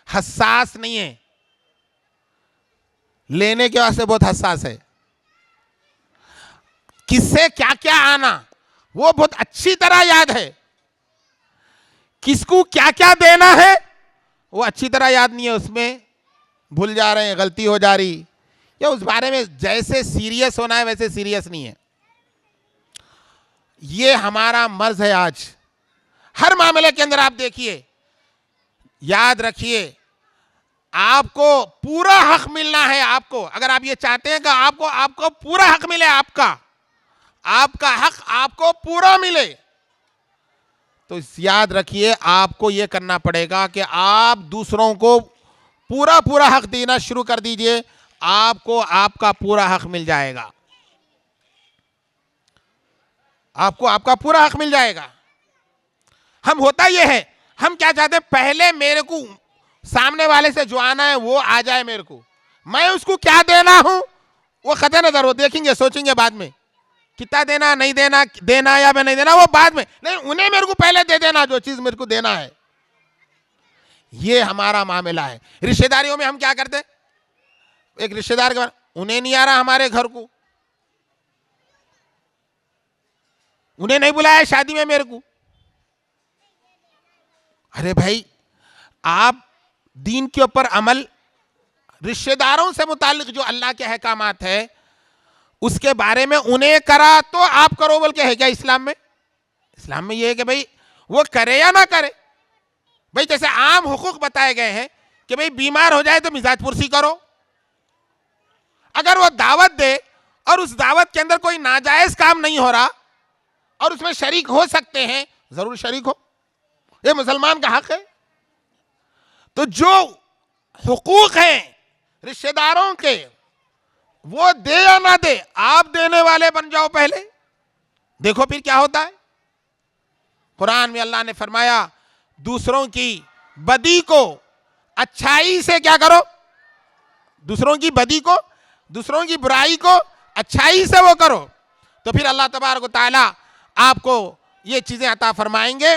حساس نہیں ہیں, لینے کے واسطے بہت حساس ہے. کس سے کیا کیا آنا وہ بہت اچھی طرح یاد ہے, کس کو کیا کیا دینا ہے وہ اچھی طرح یاد نہیں ہے, اس میں بھول جا رہے ہیں, غلطی ہو جا رہی, یا اس بارے میں جیسے سیریس ہونا ہے ویسے سیریس نہیں ہے. یہ ہمارا مرض ہے آج. ہر معاملے کے اندر آپ دیکھیے, یاد رکھیے آپ کو پورا حق ملنا ہے. آپ کو اگر آپ یہ چاہتے ہیں کہ آپ کو پورا حق ملے آپ کا, آپ کا حق آپ کو پورا ملے. تو یاد رکھیے آپ کو یہ کرنا پڑے گا کہ آپ دوسروں کو پورا پورا حق دینا شروع کر دیجئے, آپ کو آپ کا پورا حق مل جائے گا. آپ کو آپ کا پورا حق مل جائے گا. ہم ہوتا یہ ہے, ہم کیا چاہتے ہیں, پہلے میرے کو سامنے والے سے جو آنا ہے وہ آ جائے میرے کو, میں اس کو کیا دینا ہوں وہ قطع نظر ہو, دیکھیں گے سوچیں گے بعد میں کتنا دینا, نہیں دینا, دینا یا میں نہیں دینا, وہ بعد میں, نہیں انہیں میرے کو پہلے دے دینا جو چیز میرے کو دینا ہے. یہ ہمارا معاملہ ہے. رشتہ داریوں میں ہم کیا کرتے, ایک رشتہ دار کے بعد انہیں نہیں آ رہا ہمارے گھر کو, انہیں نہیں بلایا شادی میں میرے کو. ارے بھائی آپ دین کے اوپر عمل, رشتہ داروں سے متعلق جو اللہ کے احکامات ہے اس کے بارے میں انہیں کرا تو آپ کرو بول کے ہے کیا اسلام میں؟ اسلام میں یہ ہے کہ بھائی وہ کرے یا نہ کرے. بھائی جیسے عام حقوق بتائے گئے ہیں کہ بھئی بیمار ہو جائے تو مزاج پرسی کرو, اگر وہ دعوت دے اور اس دعوت کے اندر کوئی ناجائز کام نہیں ہو رہا اور اس میں شریک ہو سکتے ہیں, ضرور شریک ہو, یہ مسلمان کا حق ہے. تو جو حقوق ہیں رشتہ داروں کے وہ دے یا نہ دے, آپ دینے والے بن جاؤ پہلے, دیکھو پھر کیا ہوتا ہے. قرآن میں اللہ نے فرمایا دوسروں کی بدی کو اچھائی سے کیا کرو, دوسروں کی بدی کو, دوسروں کی برائی کو اچھائی سے وہ کرو, تو پھر اللہ تبارک و تعالی آپ کو یہ چیزیں عطا فرمائیں گے.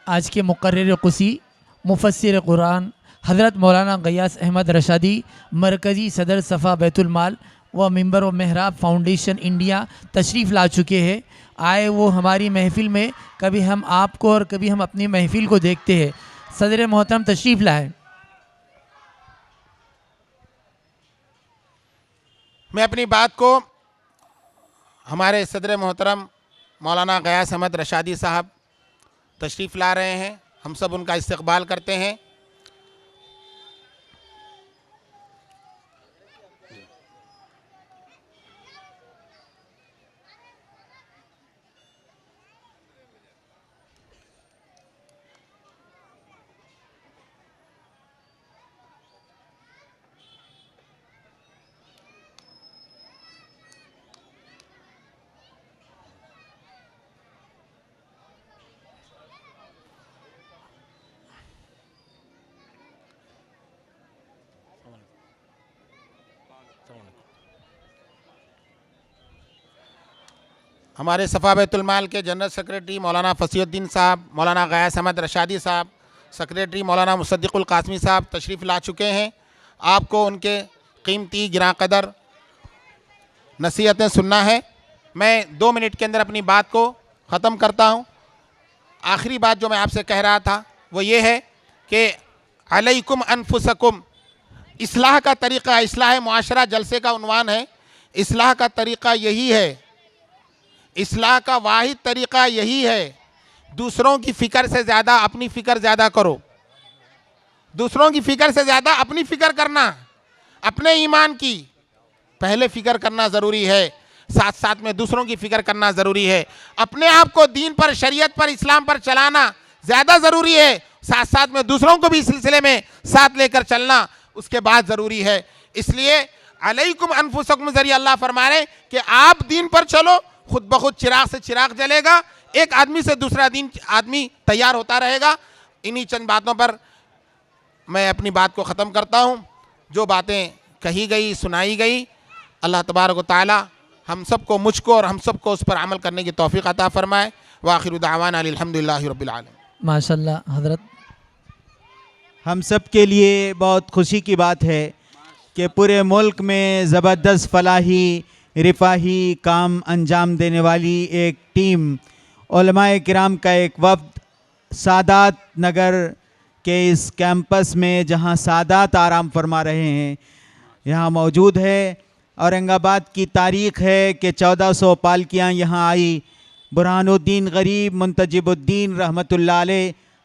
آج کے مقرر قصی مفسر قرآن حضرت مولانا غیاث احمد رشادی, مرکزی صدر صفا بیت المال و ممبر و محراب فاؤنڈیشن انڈیا تشریف لا چکے ہیں. آئے وہ ہماری محفل میں, کبھی ہم آپ کو اور کبھی ہم اپنی محفل کو دیکھتے ہیں. صدر محترم تشریف لائے. میں اپنی بات کو ہمارے صدر محترم مولانا غیاث احمد رشادی صاحب تشریف لا رہے ہیں, ہم سب ان کا استقبال کرتے ہیں. ہمارے صفا بیت المال کے جنرل سیکریٹری مولانا فصیح الدین صاحب, مولانا غیاث احمد رشادی صاحب, سیکریٹری مولانا مصدق القاسمی صاحب تشریف لا چکے ہیں. آپ کو ان کے قیمتی گراں قدر نصیحتیں سننا ہے. میں 2 منٹ کے اندر اپنی بات کو ختم کرتا ہوں. آخری بات جو میں آپ سے کہہ رہا تھا وہ یہ ہے کہ علیکم انفسکم, اصلاح کا طریقہ, اصلاح معاشرہ جلسے کا عنوان ہے. اصلاح کا طریقہ یہی ہے, اصلاح کا واحد طریقہ یہی ہے, دوسروں کی فکر سے زیادہ اپنی فکر زیادہ کرو. دوسروں کی فکر سے زیادہ اپنی فکر کرنا, اپنے ایمان کی پہلے فکر کرنا ضروری ہے, ساتھ ساتھ میں دوسروں کی فکر کرنا ضروری ہے. اپنے آپ کو دین پر, شریعت پر, اسلام پر چلانا زیادہ ضروری ہے, ساتھ ساتھ میں دوسروں کو بھی اس سلسلے میں ساتھ لے کر چلنا اس کے بعد ضروری ہے. اس لیے علیکم انفسکم ذریعہ اللہ فرما رہے کہ آپ دین پر چلو, خود بخود چراغ سے چراغ جلے گا, ایک آدمی سے دوسرا آدمی تیار ہوتا رہے گا. انہی چند باتوں پر میں اپنی بات کو ختم کرتا ہوں. جو باتیں کہی گئی, سنائی گئی, اللہ تبارک و تعالی ہم سب کو, مجھ کو اور ہم سب کو اس پر عمل کرنے کی توفیق عطا فرمائے. وآخر دعوانا الحمدللہ رب العالمین. ماشاءاللہ حضرت, ہم سب کے لیے بہت خوشی کی بات ہے کہ پورے ملک میں زبردست فلاحی رفاہی کام انجام دینے والی ایک ٹیم, علماء کرام کا ایک وفد سادات نگر کے اس کیمپس میں جہاں سادات آرام فرما رہے ہیں یہاں موجود ہے. اورنگ آباد کی تاریخ ہے کہ 1400 پالکیاں یہاں آئی. برہان الدین غریب منتجب الدین رحمۃ اللہ علیہ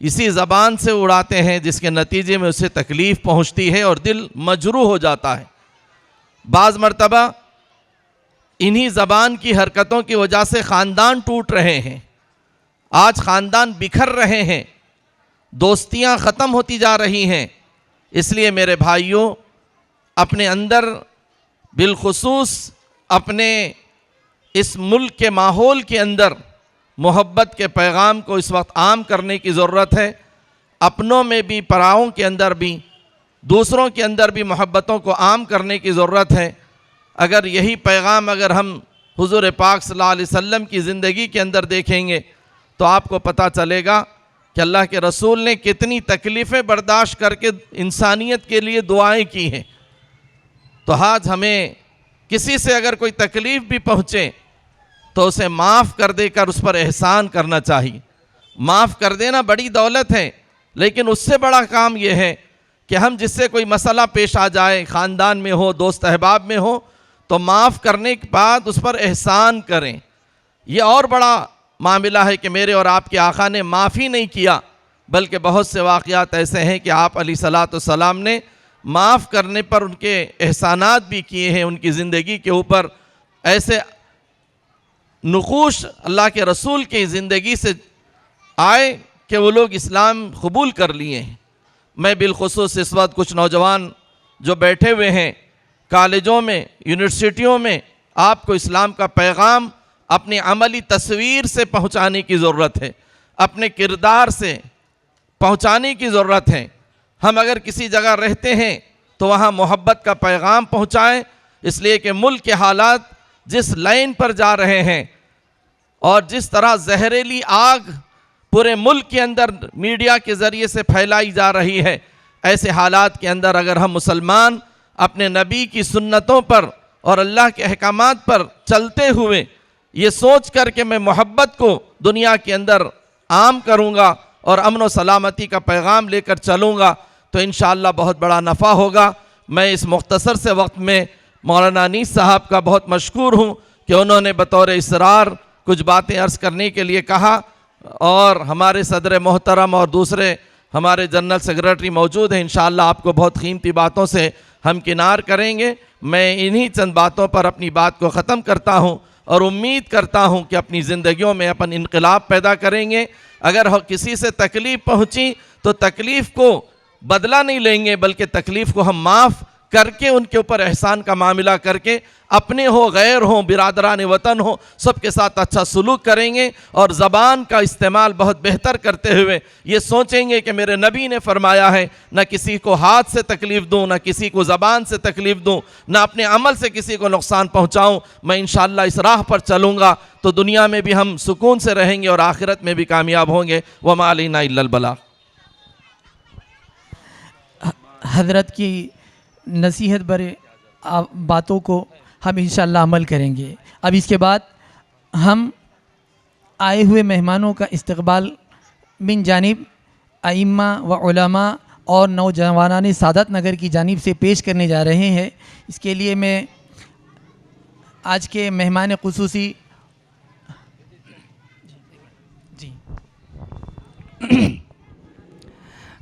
اسی زبان سے اڑاتے ہیں جس کے نتیجے میں اسے تکلیف پہنچتی ہے اور دل مجروح ہو جاتا ہے. بعض مرتبہ انہی زبان کی حرکتوں کی وجہ سے خاندان ٹوٹ رہے ہیں. آج خاندان بکھر رہے ہیں, دوستیاں ختم ہوتی جا رہی ہیں. اس لیے میرے بھائیوں, اپنے اندر بالخصوص اپنے اس ملک کے ماحول کے اندر محبت کے پیغام کو اس وقت عام کرنے کی ضرورت ہے. اپنوں میں بھی, پراؤں کے اندر بھی, دوسروں کے اندر بھی محبتوں کو عام کرنے کی ضرورت ہے. اگر یہی پیغام اگر ہم حضور پاک صلی اللہ علیہ وسلم کی زندگی کے اندر دیکھیں گے تو آپ کو پتہ چلے گا کہ اللہ کے رسول نے کتنی تکلیفیں برداشت کر کے انسانیت کے لیے دعائیں کی ہیں. تو آج ہمیں کسی سے اگر کوئی تکلیف بھی پہنچے تو اسے معاف کر دے کر اس پر احسان کرنا چاہیے. معاف کر دینا بڑی دولت ہے, لیکن اس سے بڑا کام یہ ہے کہ ہم جس سے کوئی مسئلہ پیش آ جائے, خاندان میں ہو, دوست احباب میں ہو, تو معاف کرنے کے بعد اس پر احسان کریں. یہ اور بڑا معاملہ ہے کہ میرے اور آپ کے آقا نے معاف ہی نہیں کیا, بلکہ بہت سے واقعات ایسے ہیں کہ آپ علیہ الصلاۃ والسلام نے معاف کرنے پر ان کے احسانات بھی کیے ہیں. ان کی زندگی کے اوپر ایسے نقوش اللہ کے رسول کی زندگی سے آئے کہ وہ لوگ اسلام قبول کر لیے ہیں. میں بالخصوص اس وقت کچھ نوجوان جو بیٹھے ہوئے ہیں کالجوں میں, یونیورسٹیوں میں, آپ کو اسلام کا پیغام اپنی عملی تصویر سے پہنچانے کی ضرورت ہے, اپنے کردار سے پہنچانے کی ضرورت ہے. ہم اگر کسی جگہ رہتے ہیں تو وہاں محبت کا پیغام پہنچائیں, اس لیے کہ ملک کے حالات جس لائن پر جا رہے ہیں اور جس طرح زہریلی آگ پورے ملک کے اندر میڈیا کے ذریعے سے پھیلائی جا رہی ہے, ایسے حالات کے اندر اگر ہم مسلمان اپنے نبی کی سنتوں پر اور اللہ کے احکامات پر چلتے ہوئے یہ سوچ کر کہ میں محبت کو دنیا کے اندر عام کروں گا اور امن و سلامتی کا پیغام لے کر چلوں گا, تو انشاءاللہ بہت بڑا نفع ہوگا. میں اس مختصر سے وقت میں مولانا انیس صاحب کا بہت مشکور ہوں کہ انہوں نے بطور اصرار کچھ باتیں عرض کرنے کے لیے کہا, اور ہمارے صدر محترم اور دوسرے ہمارے جنرل سیکرٹری موجود ہیں. انشاءاللہ آپ کو بہت قیمتی باتوں سے ہم کنار کریں گے. میں انہی چند باتوں پر اپنی بات کو ختم کرتا ہوں اور امید کرتا ہوں کہ اپنی زندگیوں میں اپن انقلاب پیدا کریں گے. اگر کسی سے تکلیف پہنچی تو تکلیف کو بدلہ نہیں لیں گے, بلکہ تکلیف کو ہم معاف کر کے ان کے اوپر احسان کا معاملہ کر کے اپنے ہو, غیر ہوں, برادران وطن ہوں, سب کے ساتھ اچھا سلوک کریں گے. اور زبان کا استعمال بہت بہتر کرتے ہوئے یہ سوچیں گے کہ میرے نبی نے فرمایا ہے نہ کسی کو ہاتھ سے تکلیف دوں, نہ کسی کو زبان سے تکلیف دوں, نہ اپنے عمل سے کسی کو نقصان پہنچاؤں. میں انشاءاللہ اس راہ پر چلوں گا تو دنیا میں بھی ہم سکون سے رہیں گے اور آخرت میں بھی کامیاب ہوں گے. وما علینا الا البلاغ. حضرت کی نصیحت برے باتوں کو ہم انشاءاللہ عمل کریں گے. اب اس کے بعد ہم آئے ہوئے مہمانوں کا استقبال من جانب ائمہ و علماء اور نوجوانان سعادت نگر کی جانب سے پیش کرنے جا رہے ہیں. اس کے لیے میں آج کے مہمان خصوصی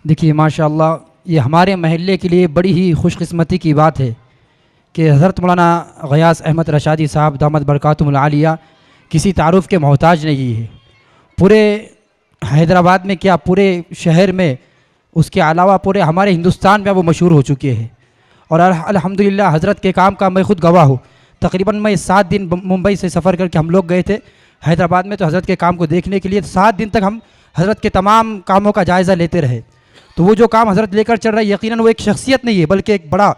دیکھیے ماشاءاللہ یہ ہمارے محلے کے لیے بڑی ہی خوش قسمتی کی بات ہے کہ حضرت مولانا غیاث احمد رشادی صاحب دامت برکاتہم العالیہ کسی تعارف کے محتاج نہیں ہے. پورے حیدرآباد میں کیا پورے شہر میں, اس کے علاوہ پورے ہمارے ہندوستان میں وہ مشہور ہو چکے ہیں. اور الحمدللہ حضرت کے کام کا میں خود گواہ ہوں. تقریباً میں 7 دن ممبئی سے سفر کر کے ہم لوگ گئے تھے حیدرآباد میں, تو حضرت کے کام کو دیکھنے کے لیے 7 دن تک ہم حضرت کے تمام کاموں کا جائزہ لیتے رہے. تو وہ جو کام حضرت لے کر چل رہا ہے یقیناً وہ ایک شخصیت نہیں ہے بلکہ ایک بڑا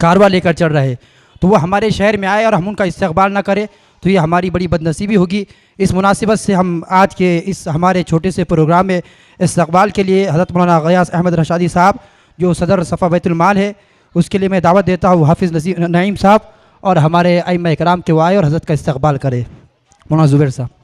کارواں لے کر چل رہا ہے. تو وہ ہمارے شہر میں آئے اور ہم ان کا استقبال نہ کریں تو یہ ہماری بڑی بدنصیبی ہوگی. اس مناسبت سے ہم آج کے اس ہمارے چھوٹے سے پروگرام میں استقبال کے لیے حضرت مولانا غیاث احمد رشادی صاحب جو صدر صفا بیت المال ہے اس کے لیے میں دعوت دیتا ہوں حافظ نعیم صاحب اور ہمارے ائمہ اکرام کے وہ آئے اور حضرت کا استقبال کرے. مولانا زبیر صاحب.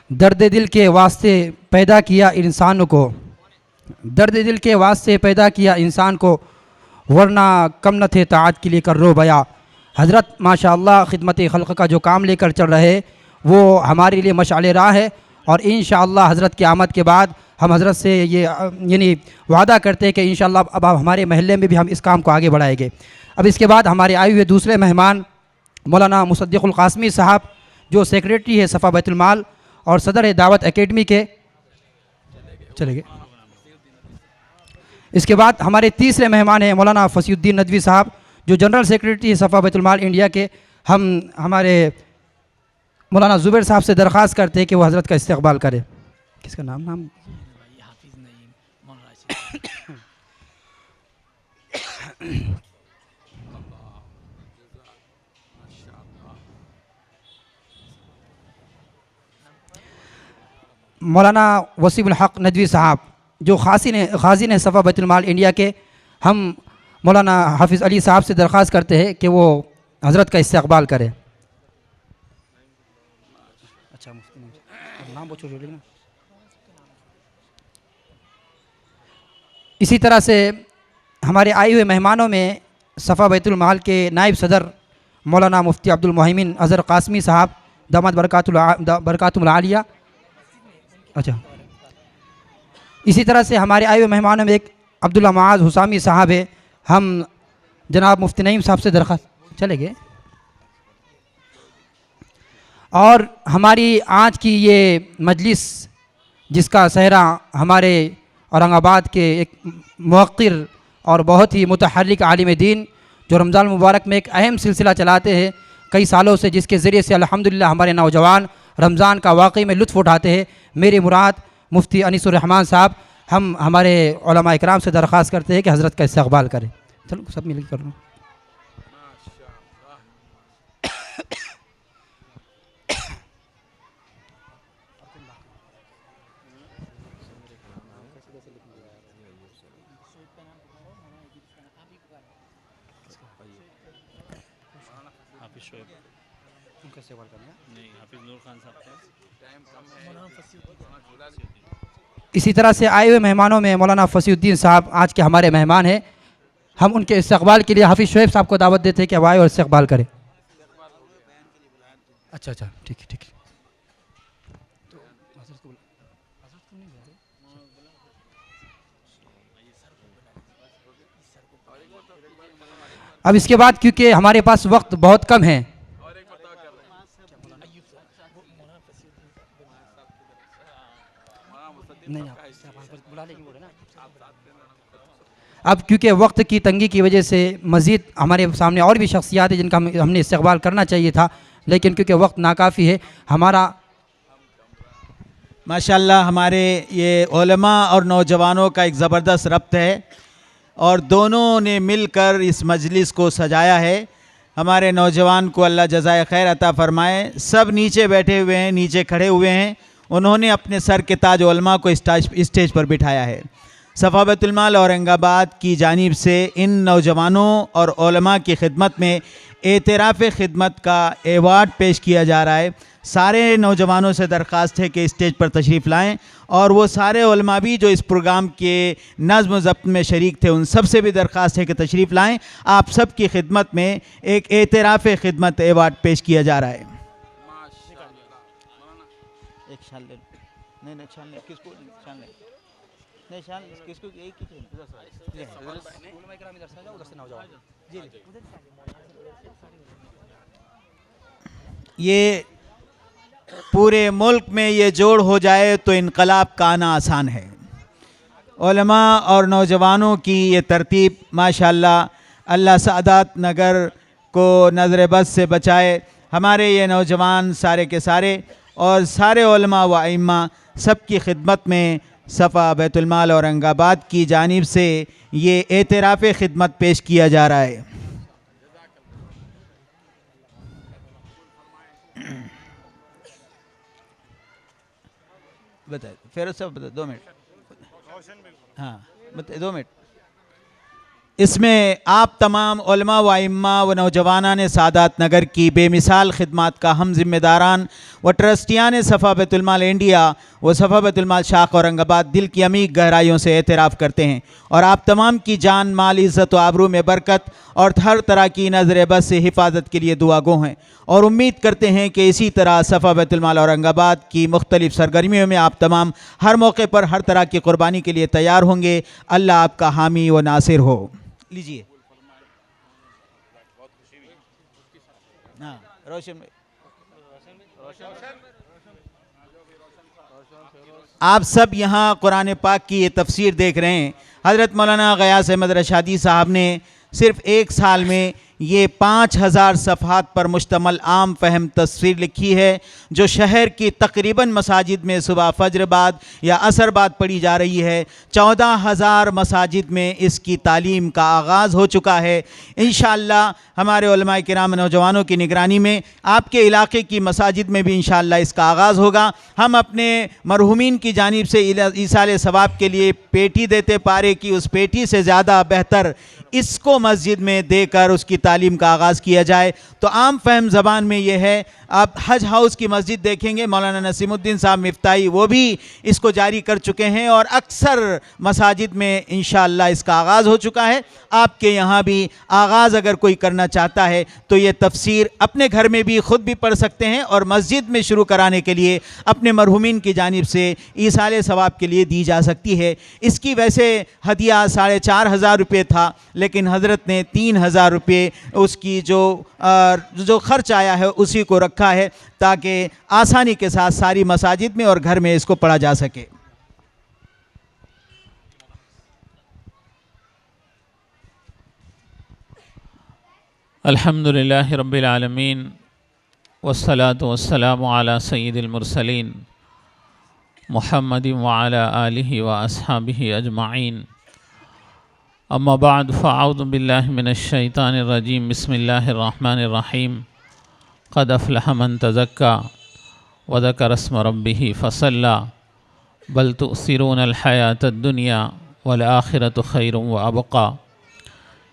درد دل کے واسطے پیدا کیا انسان کو، درد دل کے واسطے پیدا کیا انسان کو، ورنہ کم نہ تھے طاعت کے لیے کر رو بیا۔ حضرت ماشاءاللہ خدمت خلق کا جو کام لے کر چل رہے وہ ہمارے لیے مشعل راہ ہے، اور انشاءاللہ حضرت کی آمد کے بعد ہم حضرت سے یہ یعنی وعدہ کرتے ہیں کہ انشاءاللہ اب ہمارے محلے میں بھی ہم اس کام کو آگے بڑھائیں گے۔ اب اس کے بعد ہمارے آئے ہوئے دوسرے مہمان مولانا مصدق القاسمی صاحب جو سیکریٹری ہے صفا بیت المال اور صدر ہے دعوت اکیڈمی کے، چلے گئے۔ اس کے بعد ہمارے تیسرے مہمان ہیں مولانا فصیح الدین ندوی صاحب جو جنرل سیکریٹری ہے صفا بیت المال انڈیا کے۔ ہم ہمارے مولانا زبیر صاحب سے درخواست کرتے ہیں کہ وہ حضرت کا استقبال کرے۔ کس کا نام مولانا وسیم الحق ندوی صاحب جو خازن ہیں صفا بیت المال انڈیا کے۔ ہم مولانا حافظ علی صاحب سے درخواست کرتے ہیں کہ وہ حضرت کا استقبال کرے۔ اچھا نام اسی طرح سے ہمارے آئے ہوئے مہمانوں میں صفا بیت المال کے نائب صدر مولانا مفتی عبد المحیمن اظہر قاسمی صاحب دامت برکاتہم العالیہ۔ اچھا اسی طرح سے ہمارے آئے ہوئے مہمانوں میں ایک عبداللہ معاذ حسامی صاحب ہے۔ ہم جناب مفتی نعیم صاحب سے درخواست چلے گئے۔ اور ہماری آج کی یہ مجلس جس کا صحرا ہمارے اورنگ آباد کے ایک موقر اور بہت ہی متحرک عالم دین جو رمضان المبارک میں ایک اہم سلسلہ چلاتے ہیں کئی سالوں سے، جس کے ذریعے سے الحمدللہ ہمارے نوجوان رمضان کا واقعی میں لطف اٹھاتے ہیں، میرے مراد مفتی انیس الرحمان صاحب، ہم ہمارے علماء اکرام سے درخواست کرتے ہیں کہ حضرت کا استقبال کریں۔ چلو سب مل کے کر لوں۔ اسی طرح سے آئے ہوئے مہمانوں میں مولانا فصیح الدین صاحب آج کے ہمارے مہمان ہیں۔ ہم ان کے استقبال کے لیے حافظ شعیب صاحب کو دعوت دیتے ہیں کہ وہ آئے اور استقبال کریں۔ اچھا ٹھیک ہے ٹھیک ہے۔ اب اس کے بعد کیونکہ ہمارے پاس وقت بہت کم ہے، اب کیونکہ وقت کی تنگی کی وجہ سے مزید ہمارے سامنے اور بھی شخصیات ہیں جن کا ہم نے استقبال کرنا چاہیے تھا، لیکن کیونکہ وقت ناکافی ہے ہمارا۔ ماشاءاللہ ہمارے یہ علماء اور نوجوانوں کا ایک زبردست ربط ہے اور دونوں نے مل کر اس مجلس کو سجایا ہے۔ ہمارے نوجوان کو اللہ جزائے خیر عطا فرمائے۔ سب نیچے بیٹھے ہوئے ہیں، نیچے کھڑے ہوئے ہیں، انہوں نے اپنے سر کے تاج علماء کو اسٹیج پر بٹھایا ہے۔ صفا بیت المال اورنگ آباد کی جانب سے ان نوجوانوں اور علماء کی خدمت میں اعتراف خدمت کا ایوارڈ پیش کیا جا رہا ہے۔ سارے نوجوانوں سے درخواست ہے کہ اسٹیج پر تشریف لائیں، اور وہ سارے علماء بھی جو اس پروگرام کے نظم و ضبط میں شریک تھے ان سب سے بھی درخواست ہے کہ تشریف لائیں۔ آپ سب کی خدمت میں ایک اعتراف خدمت ایوارڈ پیش کیا جا رہا ہے۔ یہ پورے ملک میں یہ جوڑ ہو جائے تو انقلاب کا آنا آسان ہے۔ علماء اور نوجوانوں کی یہ ترتیب ماشاءاللہ اللہ سعادت نگر کو نظر بد سے بچائے۔ ہمارے یہ نوجوان سارے کے سارے اور سارے علماء و ائمہ سب کی خدمت میں صفا بیت المال اورنگ آباد کی جانب سے یہ اعتراف خدمت پیش کیا جا رہا ہے۔ بتائیں فیروز صاحب، بتائیں 2 منٹ۔ ہاں بتائیں 2 منٹ۔ اس میں آپ تمام علماء و ائمہ و نوجوانان سعادت نگر کی بے مثال خدمات کا ہم ذمہ داران و ٹرسٹیان صفا بیت المال انڈیا و صفا بیت المال شاخ اورنگ آباد دل کی عمیق گہرائیوں سے اعتراف کرتے ہیں اور آپ تمام کی جان مال عزت و آبرو میں برکت اور ہر طرح کی نظر بد سے حفاظت کے لیے دعا گو ہیں اور امید کرتے ہیں کہ اسی طرح صفا بیت المال اورنگ آباد کی مختلف سرگرمیوں میں آپ تمام ہر موقع پر ہر طرح کی قربانی کے لیے تیار ہوں گے۔ اللہ آپ کا حامی و ناصر ہو۔ لیجیے روشن آپ سب یہاں قرآن پاک کی یہ تفسیر دیکھ رہے ہیں۔ حضرت مولانا غیاث احمد رشادی صاحب نے صرف ایک سال میں یہ 5000 صفحات پر مشتمل عام فہم تفسیر لکھی ہے جو شہر کی تقریباً مساجد میں صبح فجر بعد یا عصر بعد پڑھی جا رہی ہے۔ 14000 مساجد میں اس کی تعلیم کا آغاز ہو چکا ہے۔ انشاءاللہ ہمارے علماء کرام نوجوانوں کی نگرانی میں آپ کے علاقے کی مساجد میں بھی انشاءاللہ اس کا آغاز ہوگا۔ ہم اپنے مرحومین کی جانب سے ایصال ثواب کے لیے پیٹی دیتے پارے کی اس پیٹی سے زیادہ بہتر اس کو مسجد میں دے کر اس کی تعلیم کا آغاز کیا جائے۔ تو عام فہم زبان میں یہ ہے، آپ حج ہاؤس کی مسجد دیکھیں گے، مولانا نسیم الدین صاحب مفتاحی وہ بھی اس کو جاری کر چکے ہیں اور اکثر مساجد میں انشاءاللہ اس کا آغاز ہو چکا ہے۔ آپ کے یہاں بھی آغاز اگر کوئی کرنا چاہتا ہے تو یہ تفسیر اپنے گھر میں بھی خود بھی پڑھ سکتے ہیں اور مسجد میں شروع کرانے کے لیے اپنے مرحومین کی جانب سے ایصال ثواب کے لیے دی جا سکتی ہے۔ اس کی ویسے ہدیہ 4500 روپے تھا، لیکن حضرت نے 3000 روپے اس کی جو خرچ آیا ہے اسی کو رکھا ہے تاکہ آسانی کے ساتھ ساری مساجد میں اور گھر میں اس کو پڑھا جا سکے۔ الحمدللہ رب العالمین والصلاة والسلام علی سید المرسلین محمد وعلی آلہ واصحابہ اجمعین۔ اما بعد فاعوذ باللہ من الشیطان الرجیم بسم اللہ الرحمن الرحیم۔ قد افلح من تزکا وذکر اسم ربہ فصلی بل تؤثرون الحیاۃ الدنیا والآخرۃ خیر وابقی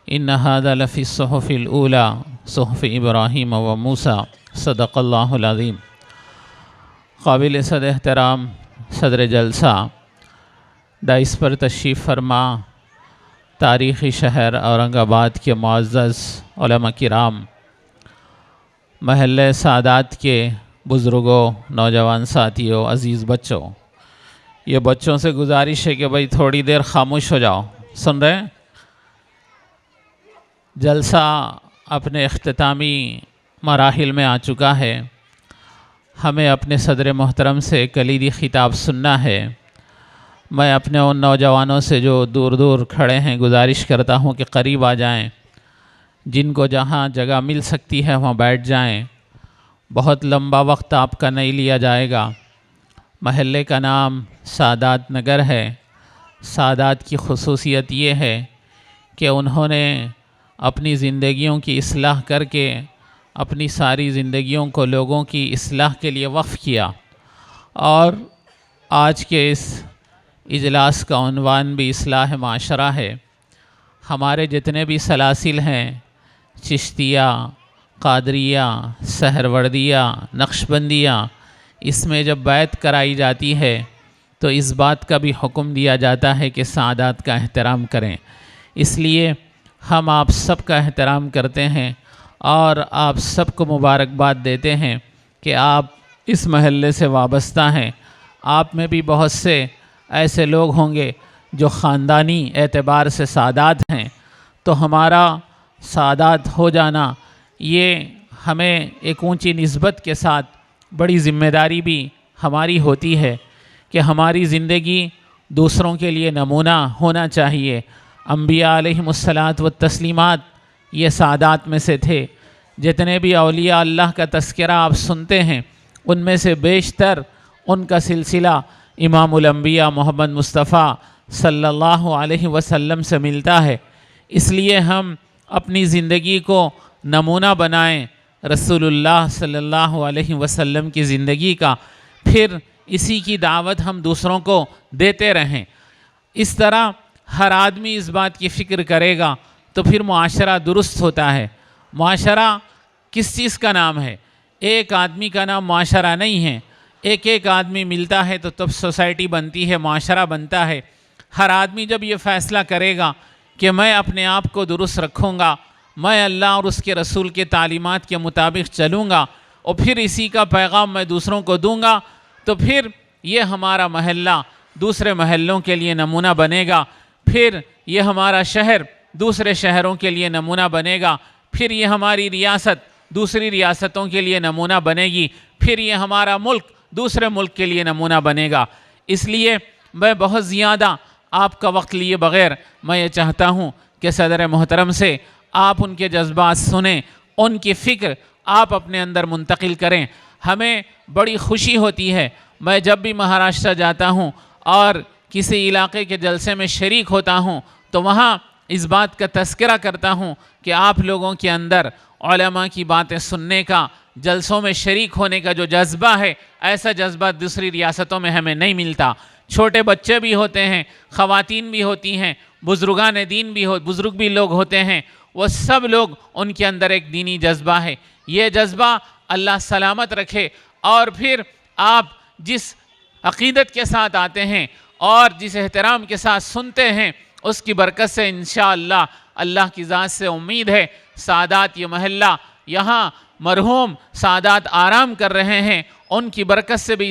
ان هذا لفی الصحف الاولی صحف ابراہیم و موسیٰ صدق اللہ العظیم۔ قابل صد احترام صدر جلسہ، ڈائس پر تشریف فرما تاریخی شہر اورنگ آباد کے معزز علماء کرام، محلہ سعادت کے بزرگوں، نوجوان ساتھیوں، عزیز بچوں، یہ بچوں سے گزارش ہے کہ بھائی تھوڑی دیر خاموش ہو جاؤ، سن رہے ہیں؟ جلسہ اپنے اختتامی مراحل میں آ چکا ہے۔ ہمیں اپنے صدر محترم سے کلیدی خطاب سننا ہے۔ میں اپنے ان نوجوانوں سے جو دور دور کھڑے ہیں گزارش کرتا ہوں کہ قریب آ جائیں، جن کو جہاں جگہ مل سکتی ہے وہاں بیٹھ جائیں۔ بہت لمبا وقت آپ کا نہیں لیا جائے گا۔ محلے کا نام سعادت نگر ہے۔ سعادت کی خصوصیت یہ ہے کہ انہوں نے اپنی زندگیوں کی اصلاح کر کے اپنی ساری زندگیوں کو لوگوں کی اصلاح کے لیے وقف کیا، اور آج کے اس اجلاس کا عنوان بھی اصلاح معاشرہ ہے۔ ہمارے جتنے بھی سلاسل ہیں، چشتیہ، قادریہ، سہروردیہ، نقشبندیہ، اس میں جب بیعت کرائی جاتی ہے تو اس بات کا بھی حکم دیا جاتا ہے کہ سعادت کا احترام کریں۔ اس لیے ہم آپ سب کا احترام کرتے ہیں اور آپ سب کو مبارکباد دیتے ہیں کہ آپ اس محلے سے وابستہ ہیں۔ آپ میں بھی بہت سے ایسے لوگ ہوں گے جو خاندانی اعتبار سے سعادت ہیں، تو ہمارا سعادت ہو جانا یہ ہمیں ایک اونچی نسبت کے ساتھ بڑی ذمہ داری بھی ہماری ہوتی ہے کہ ہماری زندگی دوسروں کے لیے نمونہ ہونا چاہیے۔ انبیاء علیہم الصلاۃ والتسلیمات یہ سعادت میں سے تھے۔ جتنے بھی اولیاء اللہ کا تذکرہ آپ سنتے ہیں ان میں سے بیشتر ان کا سلسلہ امام الانبیاء محمد مصطفیٰ صلی اللہ علیہ وسلم سے ملتا ہے۔ اس لیے ہم اپنی زندگی کو نمونہ بنائیں رسول اللہ صلی اللہ علیہ وسلم کی زندگی کا، پھر اسی کی دعوت ہم دوسروں کو دیتے رہیں۔ اس طرح ہر آدمی اس بات کی فکر کرے گا تو پھر معاشرہ درست ہوتا ہے۔ معاشرہ کس چیز کا نام ہے؟ ایک آدمی کا نام معاشرہ نہیں ہے، ایک ایک آدمی ملتا ہے تو تب سوسائٹی بنتی ہے، معاشرہ بنتا ہے۔ ہر آدمی جب یہ فیصلہ کرے گا کہ میں اپنے آپ کو درست رکھوں گا، میں اللہ اور اس کے رسول کے تعلیمات کے مطابق چلوں گا اور پھر اسی کا پیغام میں دوسروں کو دوں گا، تو پھر یہ ہمارا محلہ دوسرے محلوں کے لیے نمونہ بنے گا، پھر یہ ہمارا شہر دوسرے شہروں کے لیے نمونہ بنے گا، پھر یہ ہماری ریاست دوسری ریاستوں کے لیے نمونہ بنے گی، پھر یہ ہمارا ملک دوسرے ملک کے لیے نمونہ بنے گا۔ اس لیے میں بہت زیادہ آپ کا وقت لیے بغیر میں یہ چاہتا ہوں کہ صدر محترم سے آپ ان کے جذبات سنیں، ان کی فکر آپ اپنے اندر منتقل کریں۔ ہمیں بڑی خوشی ہوتی ہے، میں جب بھی مہاراشٹر جاتا ہوں اور کسی علاقے کے جلسے میں شریک ہوتا ہوں تو وہاں اس بات کا تذکرہ کرتا ہوں کہ آپ لوگوں کے اندر علماء کی باتیں سننے کا، جلسوں میں شریک ہونے کا جو جذبہ ہے، ایسا جذبہ دوسری ریاستوں میں ہمیں نہیں ملتا۔ چھوٹے بچے بھی ہوتے ہیں، خواتین بھی ہوتی ہیں، بزرگان دین بھی بزرگ بھی لوگ ہوتے ہیں، وہ سب لوگ ان کے اندر ایک دینی جذبہ ہے۔ یہ جذبہ اللہ سلامت رکھے، اور پھر آپ جس عقیدت کے ساتھ آتے ہیں اور جس احترام کے ساتھ سنتے ہیں، اس کی برکت سے انشاءاللہ اللہ کی ذات سے امید ہے سعادات یہ محلہ یہاں مرحوم سعادات آرام کر رہے ہیں، ان کی برکت سے بھی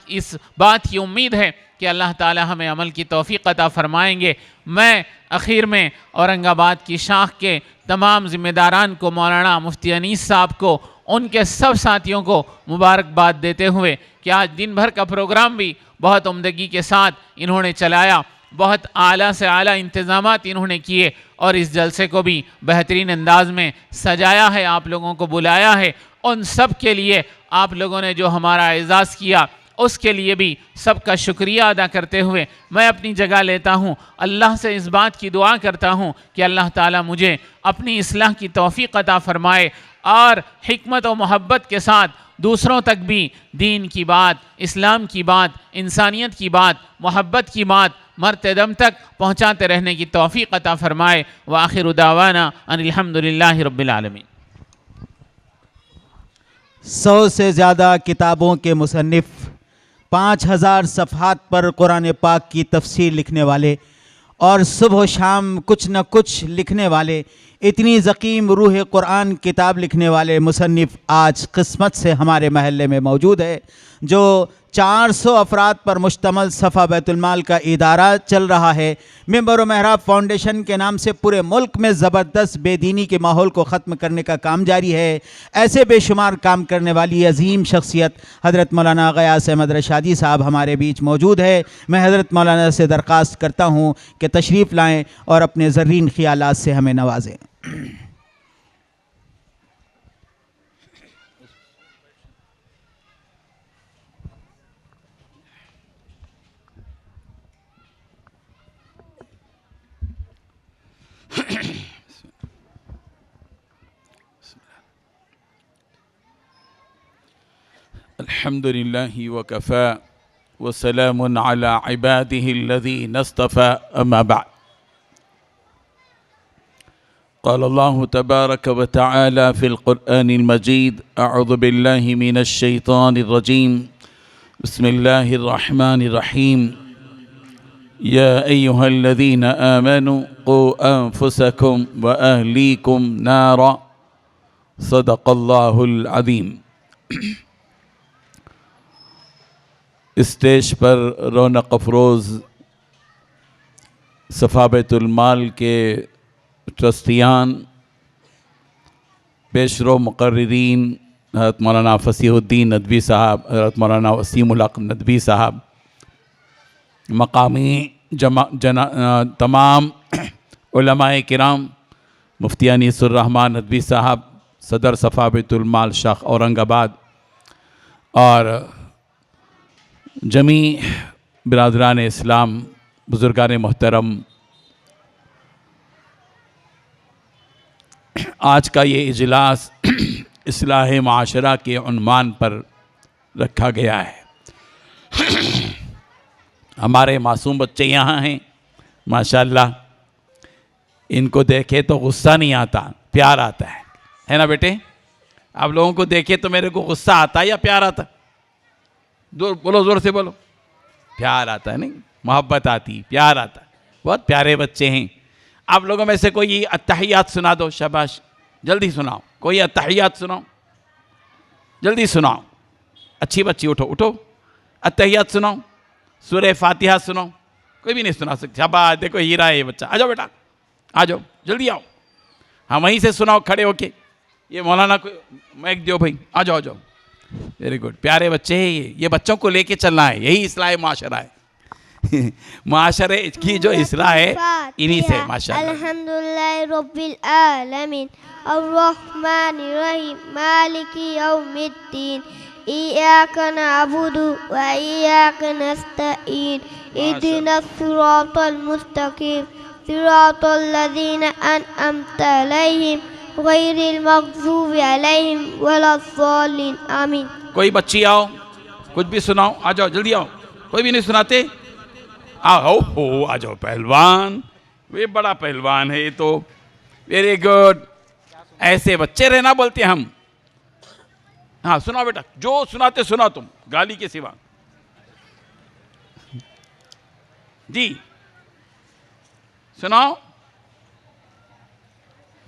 اس بات کی امید ہے کہ اللہ تعالی ہمیں عمل کی توفیق عطا فرمائیں گے۔ میں آخر میں اورنگ آباد کی شاخ کے تمام ذمہ داران کو، مولانا مفتی انیس صاحب کو، ان کے سب ساتھیوں کو مبارکباد دیتے ہوئے کہ آج دن بھر کا پروگرام بھی بہت عمدگی کے ساتھ انہوں نے چلایا، بہت اعلیٰ سے اعلیٰ انتظامات انہوں نے کیے، اور اس جلسے کو بھی بہترین انداز میں سجایا ہے، آپ لوگوں کو بلایا ہے۔ ان سب کے لیے آپ لوگوں نے جو ہمارا اعزاز کیا، اس کے لیے بھی سب کا شکریہ ادا کرتے ہوئے میں اپنی جگہ لیتا ہوں، اللہ سے اس بات کی دعا کرتا ہوں کہ اللہ تعالیٰ مجھے اپنی اصلاح کی توفیق عطا فرمائے، اور حکمت و محبت کے ساتھ دوسروں تک بھی دین کی بات، اسلام کی بات، انسانیت کی بات، محبت کی بات مرتے دم تک پہنچاتے رہنے کی توفیق عطا فرمائے۔ وآخر دعوانا ان الحمدللہ رب العالمین۔ 100 سے زیادہ کتابوں کے مصنف، 5000 صفحات پر قرآن پاک کی تفسیر لکھنے والے، اور صبح و شام کچھ نہ کچھ لکھنے والے، اتنی ضخیم روح قرآن کتاب لکھنے والے مصنف آج قسمت سے ہمارے محلے میں موجود ہے۔ جو 400 افراد پر مشتمل صفا بیت المال کا ادارہ چل رہا ہے، ممبر و محراب فاؤنڈیشن کے نام سے پورے ملک میں زبردست بے دینی کے ماحول کو ختم کرنے کا کام جاری ہے۔ ایسے بے شمار کام کرنے والی عظیم شخصیت حضرت مولانا غیاث احمد رشادی صاحب ہمارے بیچ موجود ہے۔ میں حضرت مولانا سے درخواست کرتا ہوں کہ تشریف لائیں اور اپنے زرین خیالات سے ہمیں نوازیں۔ الحمد لله وكفى وسلام على عباده الذين اصطفى أما بعد قال الله تبارك وتعالى في القرآن المجيد أعوذ بالله من الشيطان الرجيم بسم الله الرحمن الرحيم يا أيها الذين آمنوا قوا أنفسكم وأهليكم نارا صدق الله العظيم۔ اسٹیج پر رونق افروز صفا بیت المال کے ٹرسٹیان، پیشرو مقررین حضرت مولانا فصیح الدین ندوی صاحب، حضرت مولانا وسیم الحق ندوی صاحب، مقامی تمام علماء کرام، مفتی انیس الرحمن ندوی صاحب، صدر صفا بیت المال شاخ اورنگ آباد، اور جمیع برادران اسلام، بزرگان محترم، آج کا یہ اجلاس اصلاح معاشرہ کے عنوان پر رکھا گیا ہے۔ ہمارے معصوم بچے یہاں ہیں ماشاءاللہ، ان کو دیکھے تو غصہ نہیں آتا، پیار آتا ہے نا بیٹے؟ آپ لوگوں کو دیکھے تو میرے کو غصہ آتا ہے یا پیار آتا؟ بولو، زور سے بولو. پیار آتا ہے، نہیں محبت آتی، پیار آتا ہے. بہت پیارے بچے ہیں. آپ لوگوں میں سے کوئی التحیات سنا دو. شاباش، جلدی سناؤ. کوئی التحیات سناؤ، جلدی سناؤ. اچھی بچی اٹھو اٹھو، التحیات سناؤ. سورہ فاتحہ سناؤ. کوئی بھی نہیں سنا سکتا. شاباش، دیکھو ہیرا ہے یہ بچہ. آ جاؤ بیٹا، آ جاؤ، جلدی آؤ. ہاں وہیں سے سناؤ کھڑے ہو کے. یہ مولانا کو مائک دیو بھائی. آ جاؤ، آ جاؤ. Very good. پیارے بچے ہیں یہ بچوں کو لے کے چلنا ہے. یہی اصلاح معاشرہ ہے. معاشرے کی جو اصلاح ہے انہی سے ماشاءاللہ. الحمدللہ رب العالمین الرحمن الرحیم مالک یوم الدین ایاک نعبد و ایاک نستعین اهدنا الصراط المستقیم صراط الذین انعمت علیہم غیر المغضوب علیہم ولا الضالین آمین. کوئی بچی آؤ، کچھ بھی سناؤ. آ جاؤ جلدی آؤ. کوئی بھی نہیں سناتے؟ آؤ ہو، آ جاؤ. پہلوان، یہ بڑا پہلوان ہے یہ تو. Very good. ایسے بچے رہنا بولتے ہم. ہاں سناؤ بیٹا، جو سناتے سنا تم، گالی کے سوا. جی سناؤ.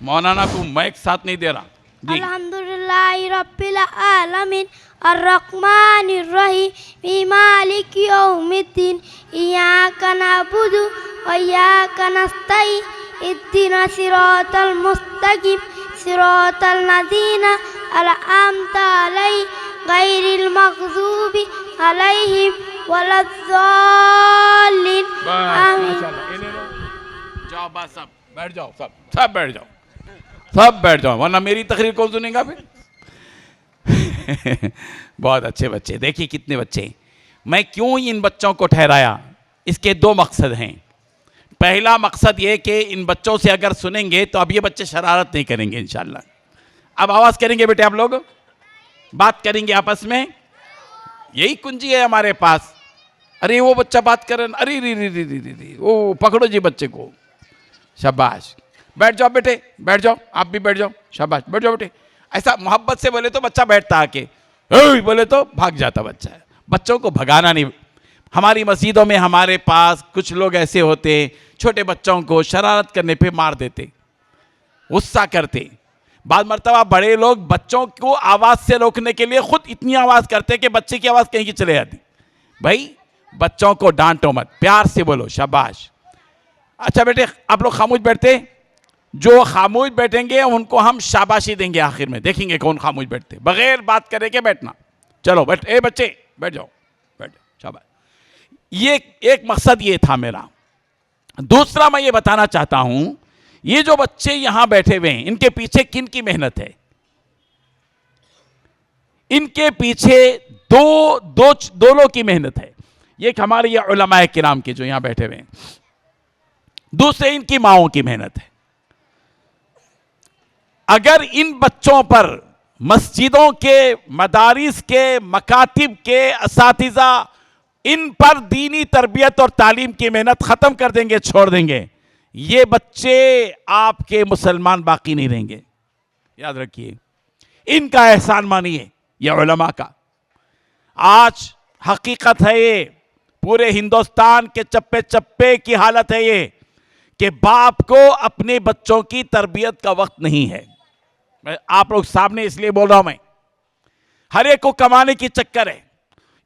مولانا کو مائک ساتھ نہیں دے رہا. جی. الحمدللہ رب العالمین الرحمن الرحیم مالک یوم الدین ایاک نعبد و ایاک نستعین اهدنا الصراط المستقیم صراط الذین انعمت علیہم غیر المغضوب علیہم ولا الضالین آمین. جاؤ بس، سب بیٹھ جاؤ. سب بیٹھ جاؤ. سب بیٹھ جاؤ، ورنہ میری تقریر کون سنیں گا پھر؟ بہت اچھے بچے. دیکھیے کتنے بچے ہیں. میں کیوں ان بچوں کو ٹھہرایا؟ اس کے دو مقصد ہیں. پہلا مقصد یہ کہ ان بچوں سے اگر سنیں گے تو اب یہ بچے شرارت نہیں کریں گے انشاءاللہ. اب آواز کریں گے بیٹے، آپ لوگ بات کریں گے آپس میں. یہی کنجی ہے ہمارے پاس. ارے وہ بچہ بات کر رہا، ارے ری ری ری ری ری، وہ پکڑو جی بچے کو. شاباش. بیٹھ جاؤ بیٹے، بیٹھ جاؤ. آپ بھی بیٹھ جاؤ. شاباش، بیٹھ جاؤ بیٹے. ایسا محبت سے بولے تو بچہ بیٹھتا آ کے، بولے تو بھاگ جاتا بچہ. بچوں کو بھگانا نہیں. ہماری مسجدوں میں ہمارے پاس کچھ لوگ ایسے ہوتے چھوٹے بچوں کو شرارت کرنے پہ مار دیتے، غصہ کرتے. بعض مرتبہ بڑے لوگ بچوں کو آواز سے روکنے کے لیے خود اتنی آواز کرتے کہ بچے کی آواز کہیں کی چلے جاتی. بھائی بچوں کو ڈانٹو مت، پیار سے بولو. شاباش. اچھا بیٹے، آپ لوگ خاموش بیٹھتے. جو خاموش بیٹھیں گے ان کو ہم شاباشی دیں گے آخر میں. دیکھیں گے کون خاموش بیٹھتے، بغیر بات کرے کے بیٹھنا. چلو بیٹھ، اے بچے بیٹھ جاؤ، بیٹھ جاؤ. شاباش. یہ ایک مقصد یہ تھا میرا. دوسرا میں یہ بتانا چاہتا ہوں، یہ جو بچے یہاں بیٹھے ہوئے ہیں ان کے پیچھے کن کی محنت ہے؟ ان کے پیچھے دو لوگ کی محنت ہے. ایک ہمارے یہ علماء کرام کے جو یہاں بیٹھے ہوئے ہیں، دوسرے ان کی ماؤں کی محنت ہے. اگر ان بچوں پر مسجدوں کے، مدارس کے، مکاتب کے اساتذہ ان پر دینی تربیت اور تعلیم کی محنت ختم کر دیں گے، چھوڑ دیں گے، یہ بچے آپ کے مسلمان باقی نہیں رہیں گے. یاد رکھیے، ان کا احسان مانیے یہ علماء کا. آج حقیقت ہے یہ، پورے ہندوستان کے چپے چپے کی حالت ہے یہ کہ باپ کو اپنے بچوں کی تربیت کا وقت نہیں ہے. میں آپ لوگ سامنے اس لیے بول رہا ہوں، میں ہر ایک کو کمانے کی چکر ہے.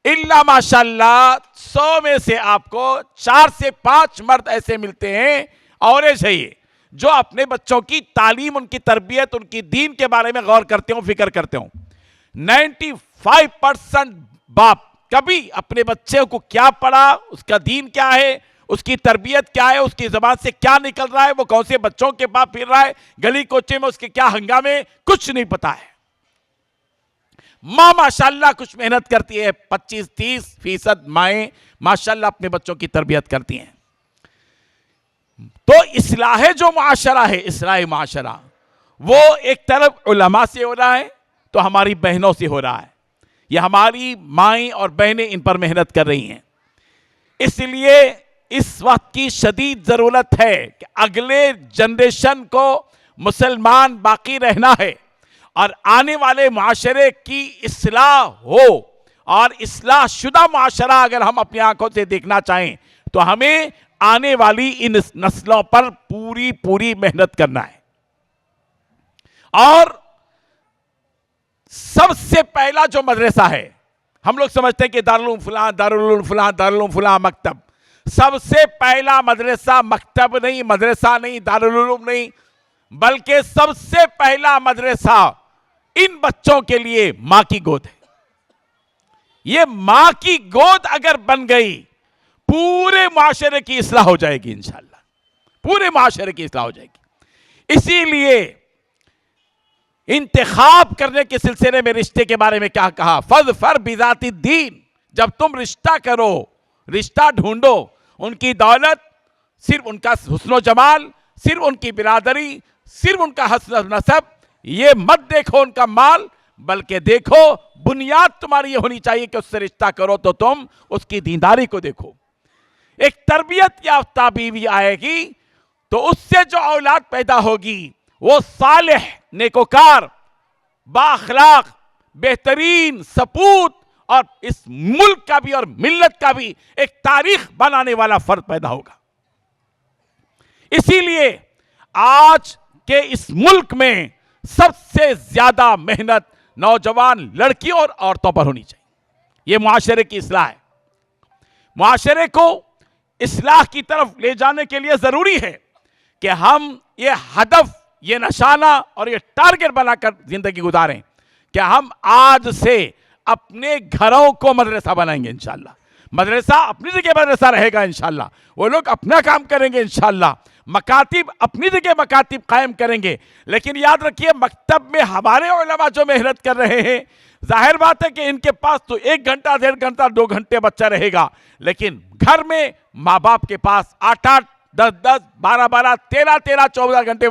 اللہ ماشاءاللہ 100 میں سے آپ کو 4 سے 5 مرد ایسے ملتے ہیں، عورتیں چاہیے، جو اپنے بچوں کی تعلیم، ان کی تربیت، ان کی دین کے بارے میں غور کرتے ہوں، فکر کرتے ہوں. 95% باپ کبھی اپنے بچے کو کیا پڑھا، اس کا دین کیا ہے، اس کی تربیت کیا ہے، اس کی زبان سے کیا نکل رہا ہے، وہ کون سے بچوں کے پاس پھر رہا ہے، گلی کوچے میں اس کے کیا ہنگامے، کچھ نہیں پتا ہے. ماں ماشاءاللہ کچھ محنت کرتی ہے، 25-30% مائیں ماشاءاللہ اپنے بچوں کی تربیت کرتی ہیں. تو اصلاح جو معاشرہ ہے، اصلاح معاشرہ، وہ ایک طرف علماء سے ہو رہا ہے تو ہماری بہنوں سے ہو رہا ہے. یہ ہماری مائیں اور بہنیں ان پر محنت کر رہی ہیں. اس لیے اس وقت کی شدید ضرورت ہے کہ اگلے جنریشن کو مسلمان باقی رہنا ہے اور آنے والے معاشرے کی اصلاح ہو، اور اصلاح شدہ معاشرہ اگر ہم اپنی آنکھوں سے دیکھنا چاہیں تو ہمیں آنے والی ان نسلوں پر پوری محنت کرنا ہے. اور سب سے پہلا جو مدرسہ ہے، ہم لوگ سمجھتے ہیں کہ دارالعلوم فلاں، دارالعلوم فلاں، دارالعلوم فلاں مکتب. سب سے پہلا مدرسہ مکتب نہیں، مدرسہ نہیں، دارالعلوم نہیں، بلکہ سب سے پہلا مدرسہ ان بچوں کے لیے ماں کی گود ہے. یہ ماں کی گود اگر بن گئی، پورے معاشرے کی اصلاح ہو جائے گی انشاءاللہ، پورے معاشرے کی اصلاح ہو جائے گی. اسی لیے انتخاب کرنے کے سلسلے میں رشتے کے بارے میں کیا کہا؟ فَاظْفَرْ بِذَاتِ الدِّین. جب تم رشتہ کرو، رشتہ ڈھونڈو، ان کی دولت، صرف ان کا حسن و جمال، صرف ان کی برادری، صرف ان کا حسن و نسب، یہ مت دیکھو ان کا مال، بلکہ دیکھو بنیاد تمہاری یہ ہونی چاہیے کہ اس سے رشتہ کرو تو تم اس کی دینداری کو دیکھو. ایک تربیت یافتہ بیوی آئے گی تو اس سے جو اولاد پیدا ہوگی وہ صالح، نیکوکار، با اخلاق، بہترین سپوت اور اس ملک کا بھی اور ملت کا بھی ایک تاریخ بنانے والا فرد پیدا ہوگا. اسی لیے آج کے اس ملک میں سب سے زیادہ محنت نوجوان لڑکیوں اور عورتوں پر ہونی چاہیے. یہ معاشرے کی اصلاح ہے. معاشرے کو اصلاح کی طرف لے جانے کے لیے ضروری ہے کہ ہم یہ ہدف، یہ نشانہ اور یہ ٹارگٹ بنا کر زندگی گزاریں کہ ہم آج سے اپنے گھروں کو مدرسہ بنائیں گے انشاءاللہ. مدرسہ اپنی جگہ مدرسہ رہے گا انشاءاللہ. وہ لوگ اپنا کام کریں گے انشاءاللہ. مکاتب اپنی جگہ مکاتب قائم کریں گے. لیکن یاد رکھیے مکتب میں ہمارے علماء جو محنت کر رہے ہیں، ظاہر بات ہے کہ ان کے پاس تو 1 گھنٹہ، 1.5 گھنٹہ، 2 گھنٹے بچہ رہے گا. لیکن گھر میں ماں باپ کے پاس 8-8، 10-10، 12-12، 13-13، 14 گھنٹے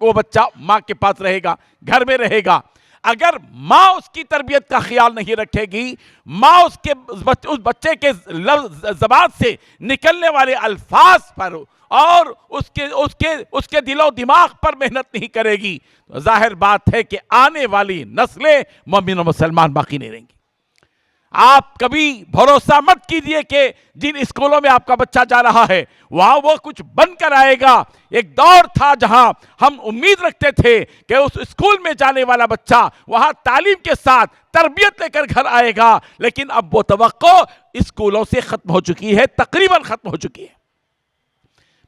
وہ بچہ ماں کے پاس رہے گا، گھر میں رہے گا. اگر ماں اس کی تربیت کا خیال نہیں رکھے گی، ماں اس بچے کے زبان سے نکلنے والے الفاظ پر اور اس کے دل و دماغ پر محنت نہیں کرے گی، تو ظاہر بات ہے کہ آنے والی نسلیں مومن و مسلمان باقی نہیں رہیں گی. آپ کبھی بھروسہ مت کیجئے کہ جن اسکولوں میں آپ کا بچہ جا رہا ہے وہاں وہ کچھ بن کر آئے گا. ایک دور تھا جہاں ہم امید رکھتے تھے کہ اس اسکول میں جانے والا بچہ وہاں تعلیم کے ساتھ تربیت لے کر گھر آئے گا، لیکن اب وہ توقع اسکولوں سے ختم ہو چکی ہے، تقریباً ختم ہو چکی ہے.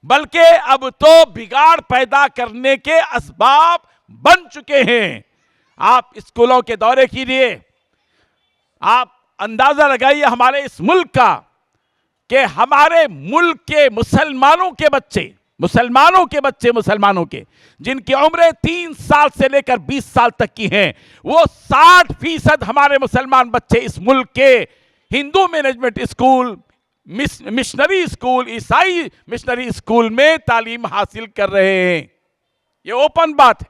بلکہ اب تو بگاڑ پیدا کرنے کے اسباب بن چکے ہیں. آپ اسکولوں کے دورے کیجئے، آپ اندازہ لگائیے ہمارے اس ملک کا کہ ہمارے ملک کے مسلمانوں کے بچے جن کی عمریں 3 سال سے لے کر 20 سال تک کی ہیں، وہ 60% ہمارے مسلمان بچے اس ملک کے ہندو مینجمنٹ اسکول، مشنری اسکول، عیسائی مشنری اسکول میں تعلیم حاصل کر رہے ہیں. یہ اوپن بات ہے.